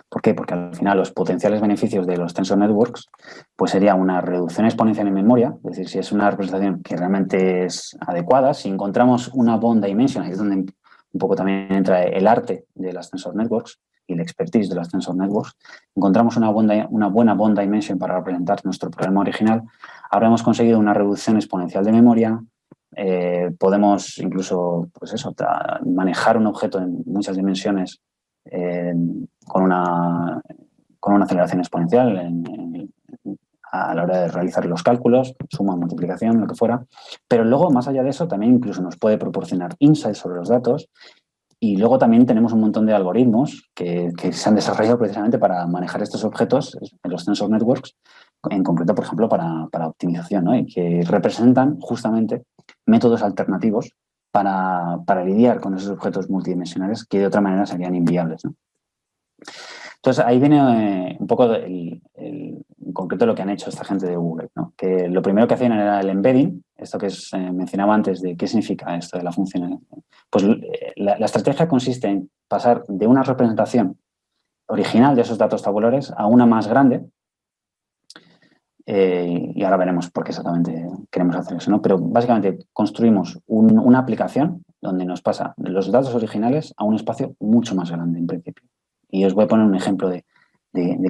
¿Por qué? Porque al final los potenciales beneficios de los tensor networks pues sería una reducción exponencial en memoria, es decir, si es una representación que realmente es adecuada, si encontramos una bond dimension, ahí es donde un poco también entra el arte de las tensor networks y el expertise de las tensor networks, encontramos una buena bond dimension para representar nuestro problema original, habremos conseguido una reducción exponencial de memoria, podemos incluso pues eso, manejar un objeto en muchas dimensiones con una aceleración exponencial a la hora de realizar los cálculos, suma, multiplicación, lo que fuera. Pero luego, más allá de eso, también incluso nos puede proporcionar insights sobre los datos. Y luego también tenemos un montón de algoritmos que se han desarrollado precisamente para manejar estos objetos en los tensor networks, en concreto, por ejemplo, para optimización, ¿no? Y que representan justamente métodos alternativos para lidiar con esos objetos multidimensionales que de otra manera serían inviables, ¿no? Entonces, ahí viene un poco en concreto lo que han hecho esta gente de Google, ¿no? Que lo primero que hacían era el embedding, esto que mencionaba antes de qué significa esto de la función. Pues la estrategia consiste en pasar de una representación original de esos datos tabulares a una más grande, y ahora veremos por qué exactamente queremos hacer eso, ¿no? Pero básicamente construimos una aplicación donde nos pasa los datos originales a un espacio mucho más grande en principio. Y os voy a poner un ejemplo de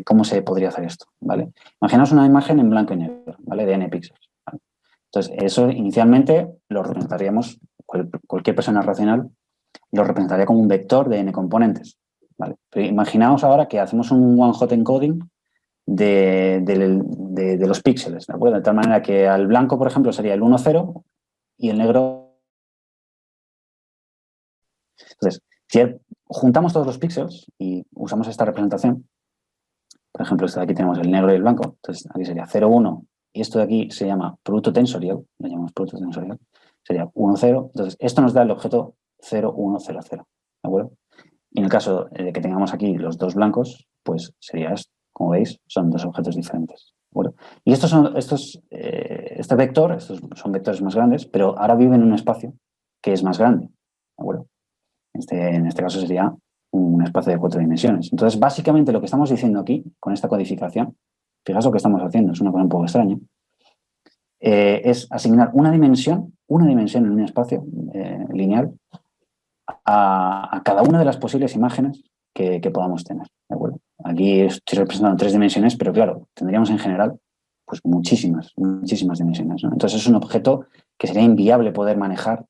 cómo se podría hacer esto, ¿vale? Imaginaos una imagen en blanco y negro, ¿vale? De n píxeles, ¿vale? Entonces, eso inicialmente lo representaríamos, cualquier persona racional lo representaría como un vector de n componentes, ¿vale? Pero imaginaos ahora que hacemos un one-hot encoding de los píxeles, ¿de acuerdo? De tal manera que al blanco, por ejemplo, sería el 1, 0 y el negro. Entonces, juntamos todos los píxeles y usamos esta representación. Por ejemplo, esto de aquí tenemos el negro y el blanco. Entonces, aquí sería 0, 1. Y esto de aquí se llama producto tensorial. Lo llamamos producto tensorial. Sería 1, 0. Entonces, esto nos da el objeto 0, 1, 0, 0. ¿De acuerdo? Y en el caso de que tengamos aquí los dos blancos, pues sería esto. Como veis, son dos objetos diferentes. Bueno, y este vector, estos son vectores más grandes, pero ahora viven en un espacio que es más grande. ¿De acuerdo? En este caso sería un espacio de 4 dimensiones. Entonces, básicamente lo que estamos diciendo aquí, con esta codificación, fijaos lo que estamos haciendo, es una cosa un poco extraña, es asignar una dimensión en un espacio lineal a cada una de las posibles imágenes que podamos tener. ¿De acuerdo? Aquí estoy representando 3 dimensiones, pero claro, tendríamos en general pues muchísimas dimensiones, ¿no? Entonces es un objeto que sería inviable poder manejar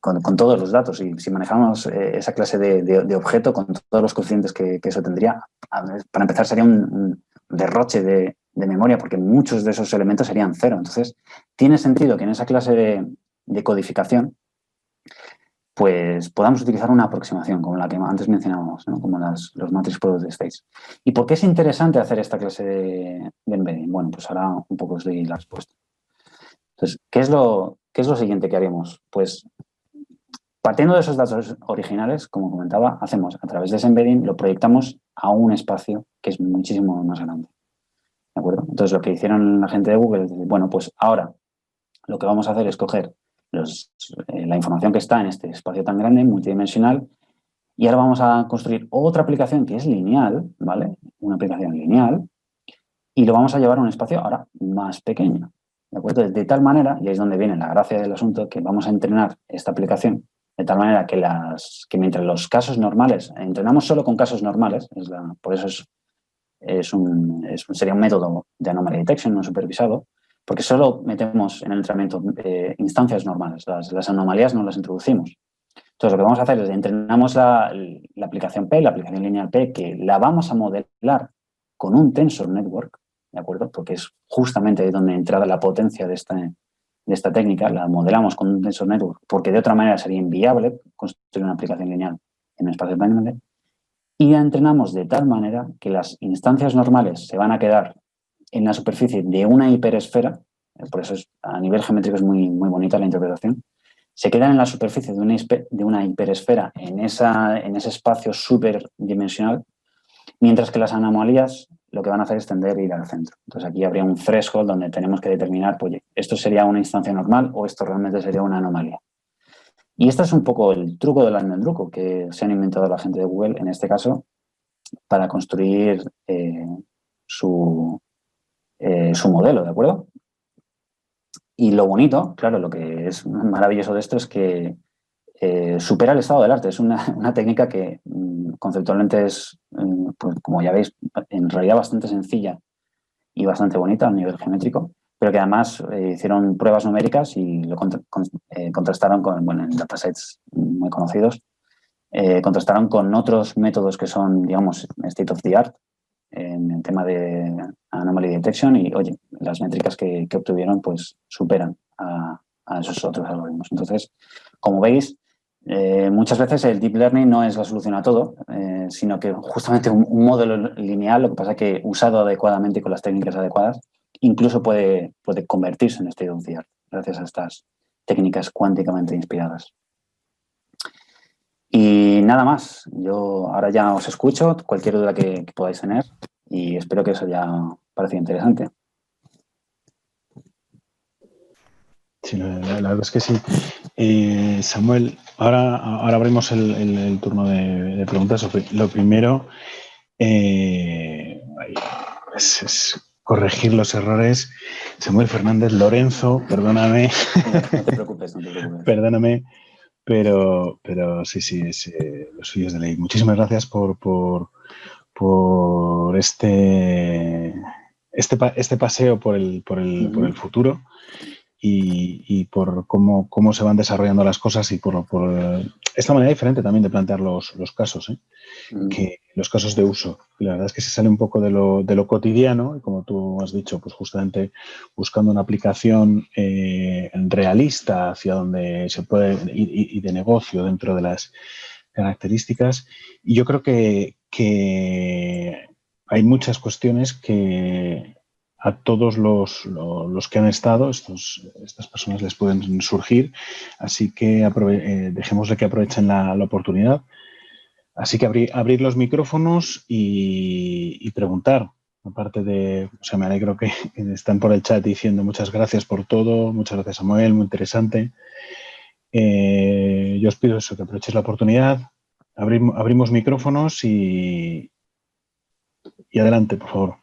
con todos los datos. Y si manejamos esa clase de objeto con todos los coeficientes que eso tendría, para empezar sería un derroche de memoria, porque muchos de esos elementos serían cero. Entonces, tiene sentido que en esa clase de codificación pues podamos utilizar una aproximación como la que antes mencionábamos, ¿no? Como los matrix product states. ¿Y por qué es interesante hacer esta clase de embedding? Bueno, pues ahora un poco os doy la respuesta. Entonces, ¿qué es lo siguiente que haremos? Pues partiendo de esos datos originales, como comentaba, hacemos a través de ese embedding, lo proyectamos a un espacio que es muchísimo más grande. ¿De acuerdo? Entonces, lo que hicieron la gente de Google es decir, bueno, pues ahora lo que vamos a hacer es coger la información que está en este espacio tan grande, multidimensional, y ahora vamos a construir otra aplicación que es lineal, ¿vale? Una aplicación lineal, y lo vamos a llevar a un espacio ahora más pequeño. ¿De acuerdo? De tal manera, y ahí es donde viene la gracia del asunto, que vamos a entrenar esta aplicación de tal manera que mientras los casos normales, entrenamos solo con casos normales, por eso sería un método de anomaly detection no supervisado, porque solo metemos en el entrenamiento instancias normales, las anomalías no las introducimos. Entonces, lo que vamos a hacer es entrenamos la aplicación P, la aplicación lineal P, que la vamos a modelar con un tensor network, ¿de acuerdo? Porque es justamente ahí donde entra la potencia de esta técnica, la modelamos con un tensor network, porque de otra manera sería inviable construir una aplicación lineal en un espacio tan grande. Y la entrenamos de tal manera que las instancias normales se van a quedar en la superficie de una hiperesfera, por eso a nivel geométrico es muy, muy bonita la interpretación, se quedan en la superficie de una hiperesfera en ese espacio superdimensional, mientras que las anomalías lo que van a hacer es tender a ir al centro. Entonces aquí habría un threshold donde tenemos que determinar, pues, esto sería una instancia normal o esto realmente sería una anomalía. Y este es un poco el truco del almendruco que se han inventado la gente de Google, en este caso, para construir su modelo, ¿de acuerdo? Y lo bonito, claro, lo que es maravilloso de esto es que supera el estado del arte. Es una técnica que conceptualmente es, pues, como ya veis, en realidad bastante sencilla y bastante bonita a nivel geométrico, pero que además hicieron pruebas numéricas y lo contrastaron en datasets muy conocidos, contrastaron con otros métodos que son, digamos, state of the art en el tema de anomaly detection y, oye, las métricas que obtuvieron pues superan a esos otros algoritmos. Entonces, como veis, muchas veces el deep learning no es la solución a todo, sino que justamente un modelo lineal, lo que pasa es que usado adecuadamente y con las técnicas adecuadas, incluso puede convertirse en state of the art gracias a estas técnicas cuánticamente inspiradas. Y nada más, yo ahora ya os escucho, cualquier duda que podáis tener y espero que os haya parecido interesante. Sí, la verdad es que sí. Samuel, ahora abrimos el turno de preguntas. Lo primero es corregir los errores. Samuel Fernández Lorenzo, perdóname. No te preocupes, no te preocupes. Perdóname. Pero sí, lo suyo es de ley. Muchísimas gracias por este paseo por el futuro. y por cómo se van desarrollando las cosas y por esta manera diferente también de plantear los casos, que los casos de uso. La verdad es que se sale un poco de lo cotidiano y, como tú has dicho, pues justamente buscando una aplicación realista hacia donde se puede y de negocio dentro de las características. Y yo creo que hay muchas cuestiones que a todos los que han estado, estas personas les pueden surgir, así que dejémosle que aprovechen la oportunidad. Así que abrir los micrófonos y preguntar. Aparte de, o sea, me alegro que están por el chat diciendo muchas gracias por todo, muchas gracias Samuel, muy interesante. Yo os pido eso, que aprovechéis la oportunidad, abrimos micrófonos y adelante, por favor.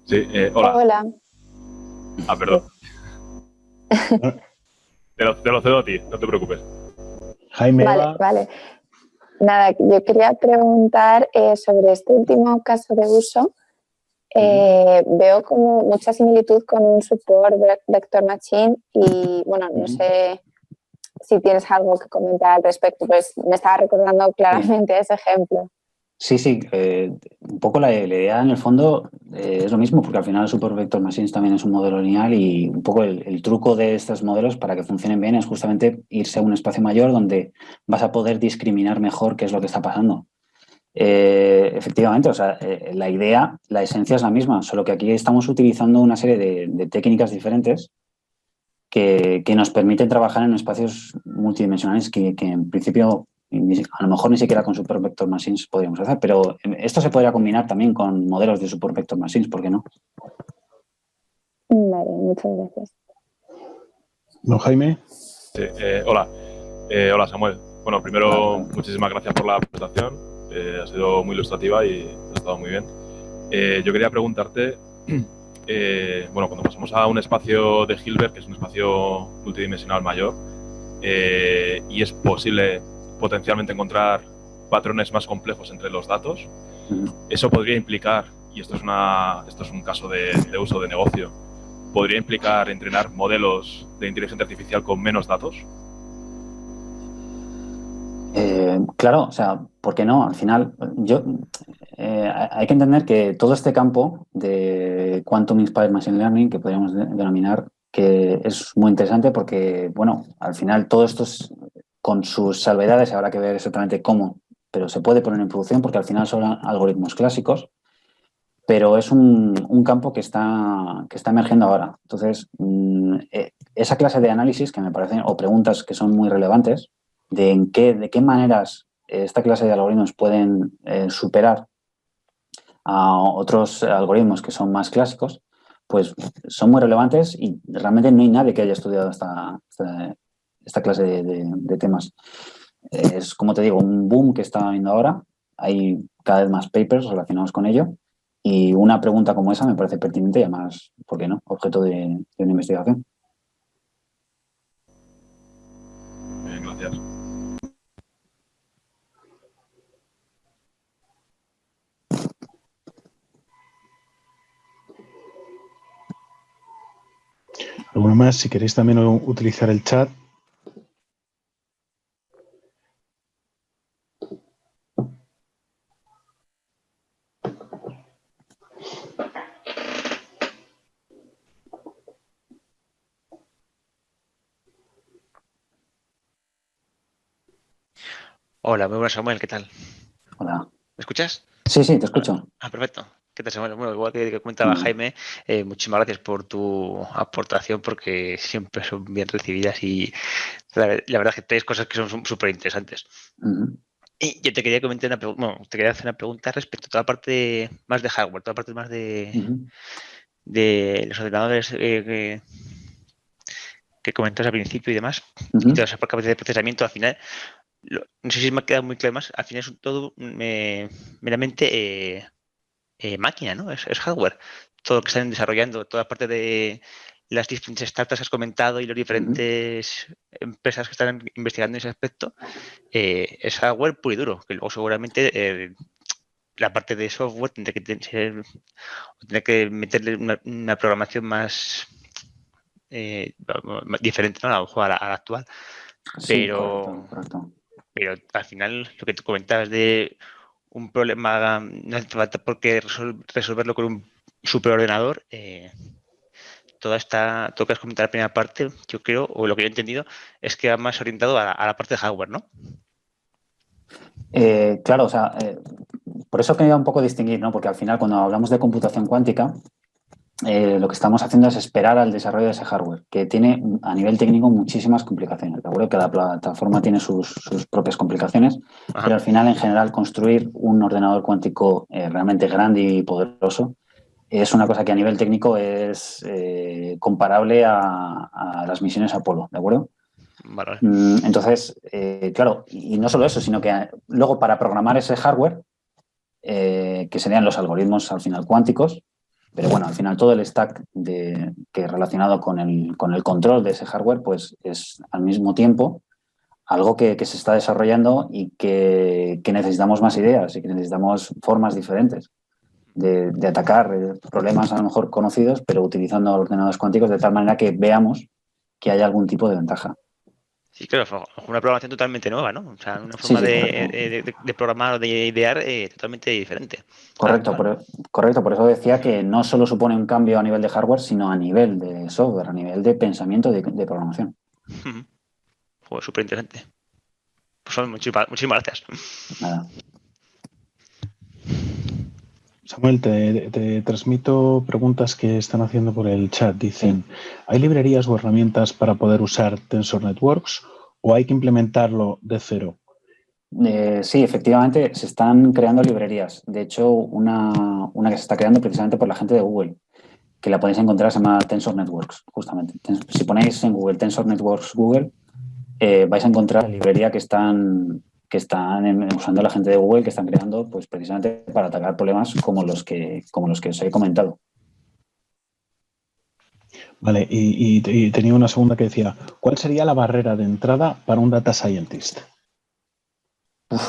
Sí, hola. Hola. Perdón. Te lo cedo a ti, no te preocupes. Jaime. Vale. Nada, yo quería preguntar sobre este último caso de uso. Veo como mucha similitud con un support vector machine y, bueno, no sé si tienes algo que comentar al respecto, pues me estaba recordando claramente ese ejemplo. Sí, un poco la idea en el fondo es lo mismo, porque al final Super Vector Machines también es un modelo lineal y un poco el truco de estos modelos para que funcionen bien es justamente irse a un espacio mayor donde vas a poder discriminar mejor qué es lo que está pasando. Efectivamente, o sea, la idea, la esencia es la misma, solo que aquí estamos utilizando una serie de técnicas diferentes que nos permiten trabajar en espacios multidimensionales que en principio a lo mejor ni siquiera con Super Vector Machines podríamos hacer, pero esto se podría combinar también con modelos de Super Vector Machines, ¿por qué no? Vale, muchas gracias. ¿No, Jaime? Sí, hola. Hola, Samuel. Bueno, primero, muchísimas gracias por la presentación. Ha sido muy ilustrativa y ha estado muy bien. Yo quería preguntarte, bueno, cuando pasamos a un espacio de Hilbert, que es un espacio multidimensional mayor, y es posible potencialmente encontrar patrones más complejos entre los datos, eso podría implicar, y esto es un caso de uso de negocio, podría implicar entrenar modelos de inteligencia artificial con menos datos. Claro, o sea, ¿por qué no? Al final, hay que entender que todo este campo de Quantum Inspired Machine Learning, que podríamos denominar, que es muy interesante porque, bueno, al final todo esto es con sus salvedades, habrá que ver exactamente cómo, pero se puede poner en producción porque al final son algoritmos clásicos, pero es un campo que está emergiendo ahora. Entonces, esa clase de análisis que me parecen, o preguntas que son muy relevantes, de qué maneras esta clase de algoritmos pueden superar a otros algoritmos que son más clásicos, pues son muy relevantes y realmente no hay nadie que haya estudiado esta clase de temas. Es, como te digo, un boom que está habiendo ahora. Hay cada vez más papers relacionados con ello y una pregunta como esa me parece pertinente y además, ¿por qué no?, objeto de una investigación. Bien, gracias. ¿Alguno más? Si queréis también utilizar el chat. Hola, muy buenas, Samuel, ¿qué tal? Hola. ¿Me escuchas? Sí, te escucho. Perfecto. ¿Qué tal, Samuel? Bueno, igual que comentaba Jaime, muchísimas gracias por tu aportación porque siempre son bien recibidas y la verdad es que tres cosas que son súper interesantes. Y yo te quería comentar te quería hacer una pregunta respecto a toda la parte más de hardware, toda la parte más de los ordenadores que comentas al principio y demás, y toda esa capacidad de procesamiento al final. No sé si me ha quedado muy claro más, al final es todo meramente máquina, ¿no? Es hardware. Todo lo que están desarrollando, toda parte de las diferentes startups que has comentado y las diferentes empresas que están investigando en ese aspecto, es hardware puro y duro, que luego seguramente la parte de software tendrá que meterle una programación más diferente, ¿no? A lo mejor a la actual. Sí, Pero, correcto. pero al final lo que tú comentabas de un problema, no hace falta por qué resolverlo con un superordenador. Todo lo que has comentado en la primera parte, yo creo, o lo que yo he entendido, es que va más orientado a la parte de hardware, ¿no? Claro, o sea, por eso quería un poco distinguir, ¿no? Porque al final cuando hablamos de computación cuántica, lo que estamos haciendo es esperar al desarrollo de ese hardware, que tiene a nivel técnico muchísimas complicaciones. De acuerdo, cada plataforma tiene sus propias complicaciones, Ajá. pero al final, en general, construir un ordenador cuántico realmente grande y poderoso es una cosa que a nivel técnico es comparable a las misiones Apolo, ¿de acuerdo? Vale. Entonces, claro, y no solo eso, sino que luego para programar ese hardware, que serían los algoritmos al final cuánticos, pero bueno, al final todo el stack que relacionado con el control de ese hardware, pues es al mismo tiempo algo que se está desarrollando y que necesitamos más ideas y que necesitamos formas diferentes de atacar problemas a lo mejor conocidos, pero utilizando ordenadores cuánticos de tal manera que veamos que hay algún tipo de ventaja. Sí, claro, una programación totalmente nueva, ¿no? O sea, una Sí, forma sí, correcto. de programar o de idear totalmente diferente. Correcto, correcto. Por eso decía que no solo supone un cambio a nivel de hardware, sino a nivel de software, a nivel de pensamiento de programación. Pues súper interesante. Pues muchísimas gracias. Nada. Samuel, te transmito preguntas que están haciendo por el chat. Dicen, ¿hay librerías o herramientas para poder usar Tensor Networks o hay que implementarlo de cero? Sí, efectivamente, se están creando librerías. De hecho, una que se está creando precisamente por la gente de Google, que la podéis encontrar, se llama Tensor Networks, justamente. Si ponéis en Google Tensor Networks Google, vais a encontrar la librería que están usando la gente de Google, que están creando pues precisamente para atacar problemas como los que os he comentado. Vale, y tenía una segunda que decía, ¿cuál sería la barrera de entrada para un data scientist?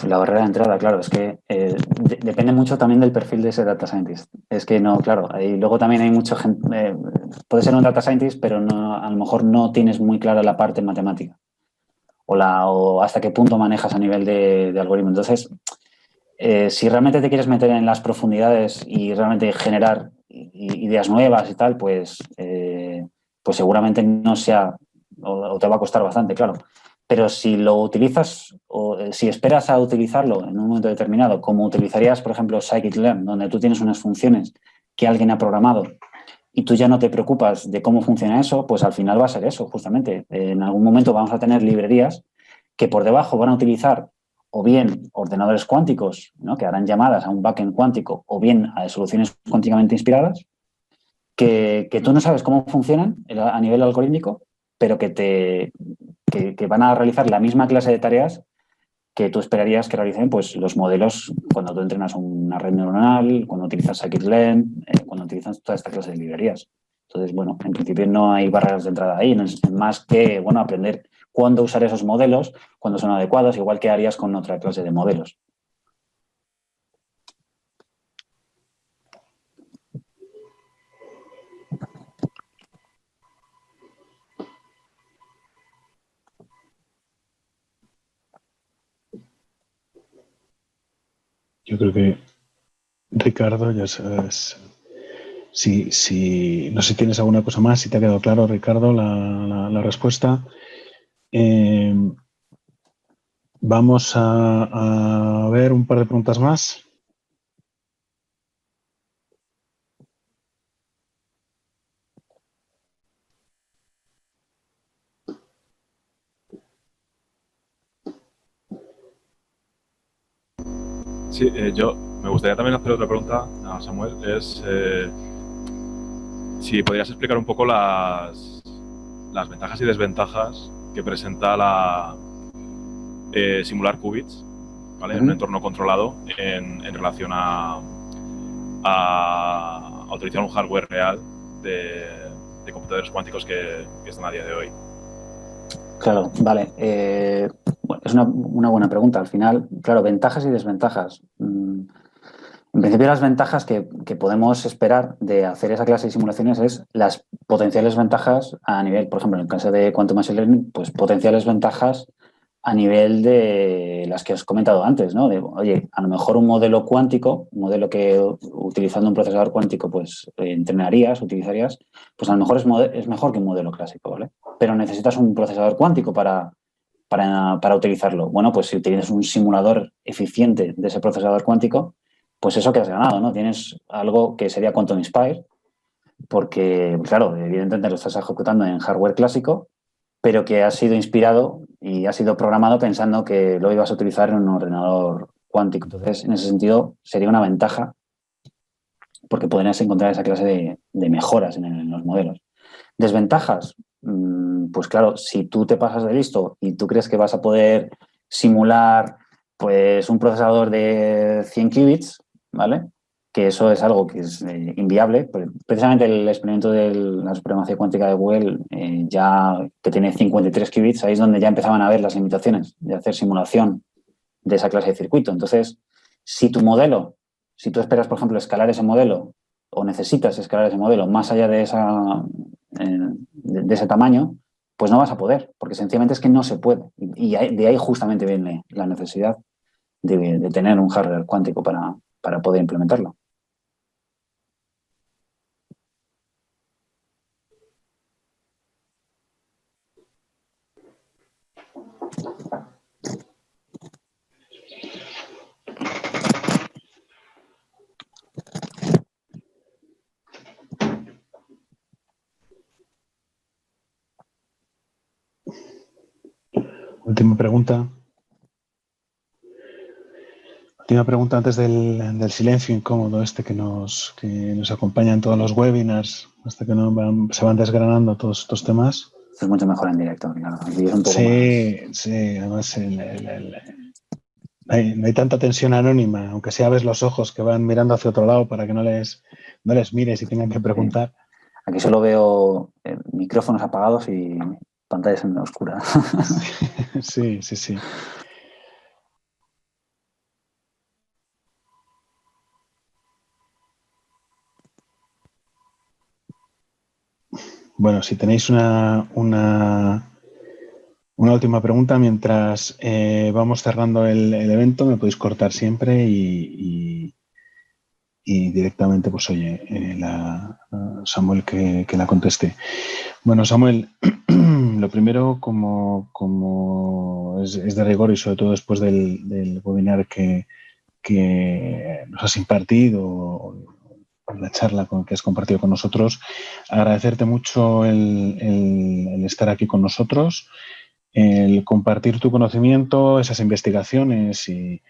La barrera de entrada, claro, es que depende mucho también del perfil de ese data scientist. Es que no, claro, luego también hay mucha gente, puede ser un data scientist, pero no, a lo mejor no tienes muy clara la parte matemática o hasta qué punto manejas a nivel de algoritmo. Entonces, si realmente te quieres meter en las profundidades y realmente generar ideas nuevas y tal, pues seguramente no sea o te va a costar bastante, claro. Pero si lo utilizas o si esperas a utilizarlo en un momento determinado, como utilizarías, por ejemplo, scikit-learn, donde tú tienes unas funciones que alguien ha programado y tú ya no te preocupas de cómo funciona eso, pues al final va a ser eso, justamente. En algún momento vamos a tener librerías que por debajo van a utilizar o bien ordenadores cuánticos, ¿no?, que harán llamadas a un backend cuántico, o bien a soluciones cuánticamente inspiradas, que tú no sabes cómo funcionan a nivel algorítmico, pero que van a realizar la misma clase de tareas que tú esperarías que realicen pues, los modelos cuando tú entrenas una red neuronal, cuando utilizas scikit-learn, cuando utilizas toda esta clase de librerías. Entonces, bueno, en principio no hay barreras de entrada ahí, no es más que, bueno, aprender cuándo usar esos modelos, cuándo son adecuados, igual que harías con otra clase de modelos. Yo creo que Ricardo, ya sabes, no sé si tienes alguna cosa más, si te ha quedado claro, Ricardo, la respuesta. Vamos a ver un par de preguntas más. Sí, yo me gustaría también hacer otra pregunta a Samuel. Es si podrías explicar un poco las ventajas y desventajas que presenta simular qubits, ¿vale? En un entorno controlado en relación a utilizar un hardware real de computadores cuánticos que están a día de hoy. Claro, vale. Bueno, es una buena pregunta. Al final, claro, ventajas y desventajas. En principio, las ventajas que podemos esperar de hacer esa clase de simulaciones es las potenciales ventajas a nivel, por ejemplo, en el caso de Quantum Machine Learning, pues potenciales ventajas a nivel de las que os he comentado antes, ¿no? De, oye, a lo mejor un modelo cuántico, un modelo que utilizando un procesador cuántico, pues utilizarías, pues a lo mejor es mejor que un modelo clásico, ¿vale? Pero necesitas un procesador cuántico para utilizarlo. Bueno, pues si utilizas un simulador eficiente de ese procesador cuántico, pues eso que has ganado, ¿no? Tienes algo que sería Quantum Inspire, porque, claro, evidentemente lo estás ejecutando en hardware clásico, pero que ha sido inspirado y ha sido programado pensando que lo ibas a utilizar en un ordenador cuántico. Entonces, en ese sentido, sería una ventaja porque podrías encontrar esa clase de mejoras en los modelos. ¿Desventajas? Pues claro, si tú te pasas de listo y tú crees que vas a poder simular pues un procesador de 100 qubits, ¿vale? Que eso es algo que es inviable. Precisamente el experimento de la supremacía cuántica de Google, ya que tiene 53 qubits, ahí es donde ya empezaban a ver las limitaciones de hacer simulación de esa clase de circuito. Entonces, si tú esperas, por ejemplo, escalar ese modelo o necesitas escalar ese modelo más allá de ese tamaño, pues no vas a poder, porque sencillamente es que no se puede. Y de ahí justamente viene la necesidad de tener un hardware cuántico para poder implementarlo. Última pregunta. Última pregunta antes del silencio incómodo que nos acompaña en todos los webinars, hasta que se van desgranando todos estos temas. Es mucho mejor en directo, claro. Es un poco sí, además no hay tanta tensión anónima, aunque sea ves los ojos que van mirando hacia otro lado para que no les mires y tengan que preguntar. Sí. Aquí solo veo micrófonos apagados y pantallas en oscura. Sí. Bueno, si tenéis una última pregunta mientras vamos cerrando el evento, me podéis cortar siempre y directamente, pues oye, Samuel que la conteste. Bueno, Samuel, lo primero, como es de rigor y sobre todo después del webinar que nos has impartido, la charla que has compartido con nosotros, agradecerte mucho el estar aquí con nosotros, el compartir tu conocimiento, esas investigaciones y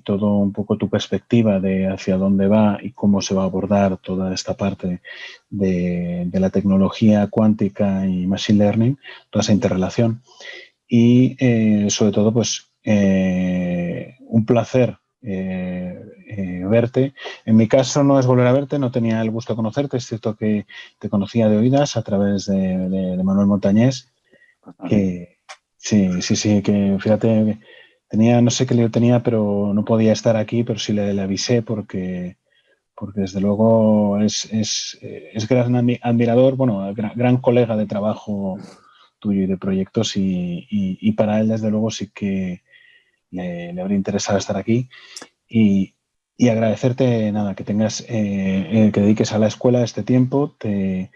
todo un poco tu perspectiva de hacia dónde va y cómo se va a abordar toda esta parte de la tecnología cuántica y machine learning, toda esa interrelación. Y sobre todo, pues, un placer verte. En mi caso no es volver a verte, no tenía el gusto de conocerte, es cierto que te conocía de oídas a través de Manuel Montañés, que sí, que fíjate, no sé qué lío tenía, pero no podía estar aquí, pero sí le avisé porque desde luego es gran admirador, bueno, gran colega de trabajo tuyo y de proyectos y para él desde luego sí que le habría interesado estar aquí y agradecerte nada que tengas que dediques a la escuela este tiempo. Te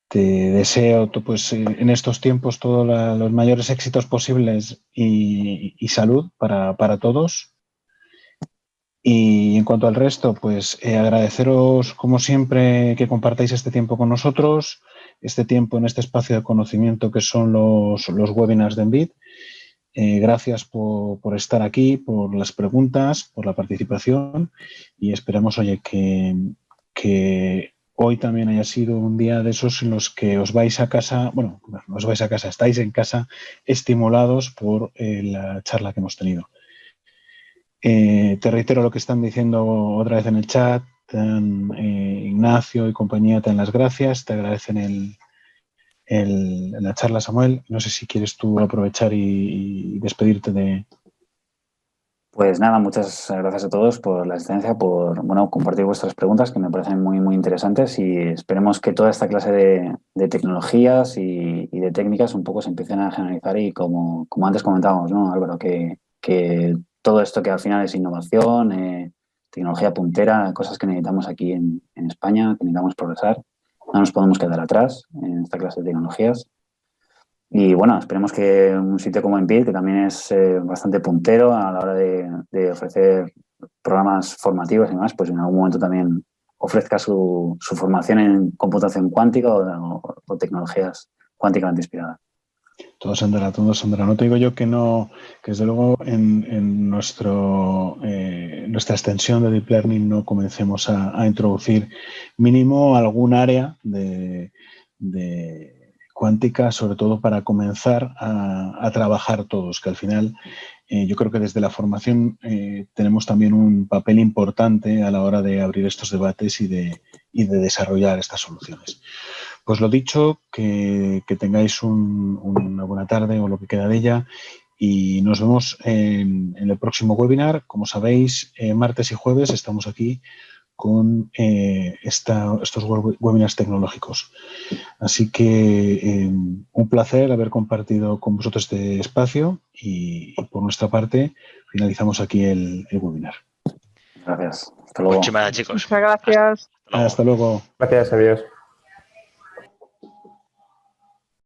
deseo pues en estos tiempos todos los mayores éxitos posibles y salud para todos. Y en cuanto al resto, pues agradeceros como siempre que compartáis este tiempo con nosotros, este tiempo en este espacio de conocimiento que son los webinars de Envid. Gracias por estar aquí, por las preguntas, por la participación y esperemos, oye, que hoy también haya sido un día de esos en los que os vais a casa, bueno, no os vais a casa, estáis en casa estimulados por la charla que hemos tenido. Te reitero lo que están diciendo otra vez en el chat, Ignacio y compañía te dan las gracias, te agradecen la charla, Samuel. No sé si quieres tú aprovechar y despedirte de... Pues nada, muchas gracias a todos por la asistencia, por compartir vuestras preguntas, que me parecen muy, muy interesantes, y esperemos que toda esta clase de tecnologías y de técnicas un poco se empiecen a generalizar y como antes comentábamos, ¿no, Álvaro? Que todo esto que al final es innovación, tecnología puntera, cosas que necesitamos aquí en España, que necesitamos progresar, no nos podemos quedar atrás en esta clase de tecnologías. Y bueno, esperemos que un sitio como Empir, que también es bastante puntero a la hora de ofrecer programas formativos y demás, pues en algún momento también ofrezca su formación en computación cuántica o tecnologías cuánticamente inspiradas. Todo se andará, todo se andará. No te digo yo que no, que desde luego en nuestra extensión de Deep Learning no comencemos a introducir mínimo algún área de cuántica, sobre todo para comenzar a trabajar todos, que al final yo creo que desde la formación tenemos también un papel importante a la hora de abrir estos debates y de desarrollar estas soluciones. Pues lo dicho, que tengáis una buena tarde o lo que queda de ella, y nos vemos en el próximo webinar. Como sabéis, martes y jueves estamos aquí con estos webinars tecnológicos. Así que un placer haber compartido con vosotros este espacio, y por nuestra parte finalizamos aquí el webinar. Gracias. Hasta luego. Muchísimas gracias, chicos. Muchas gracias. Hasta luego. Gracias, adiós.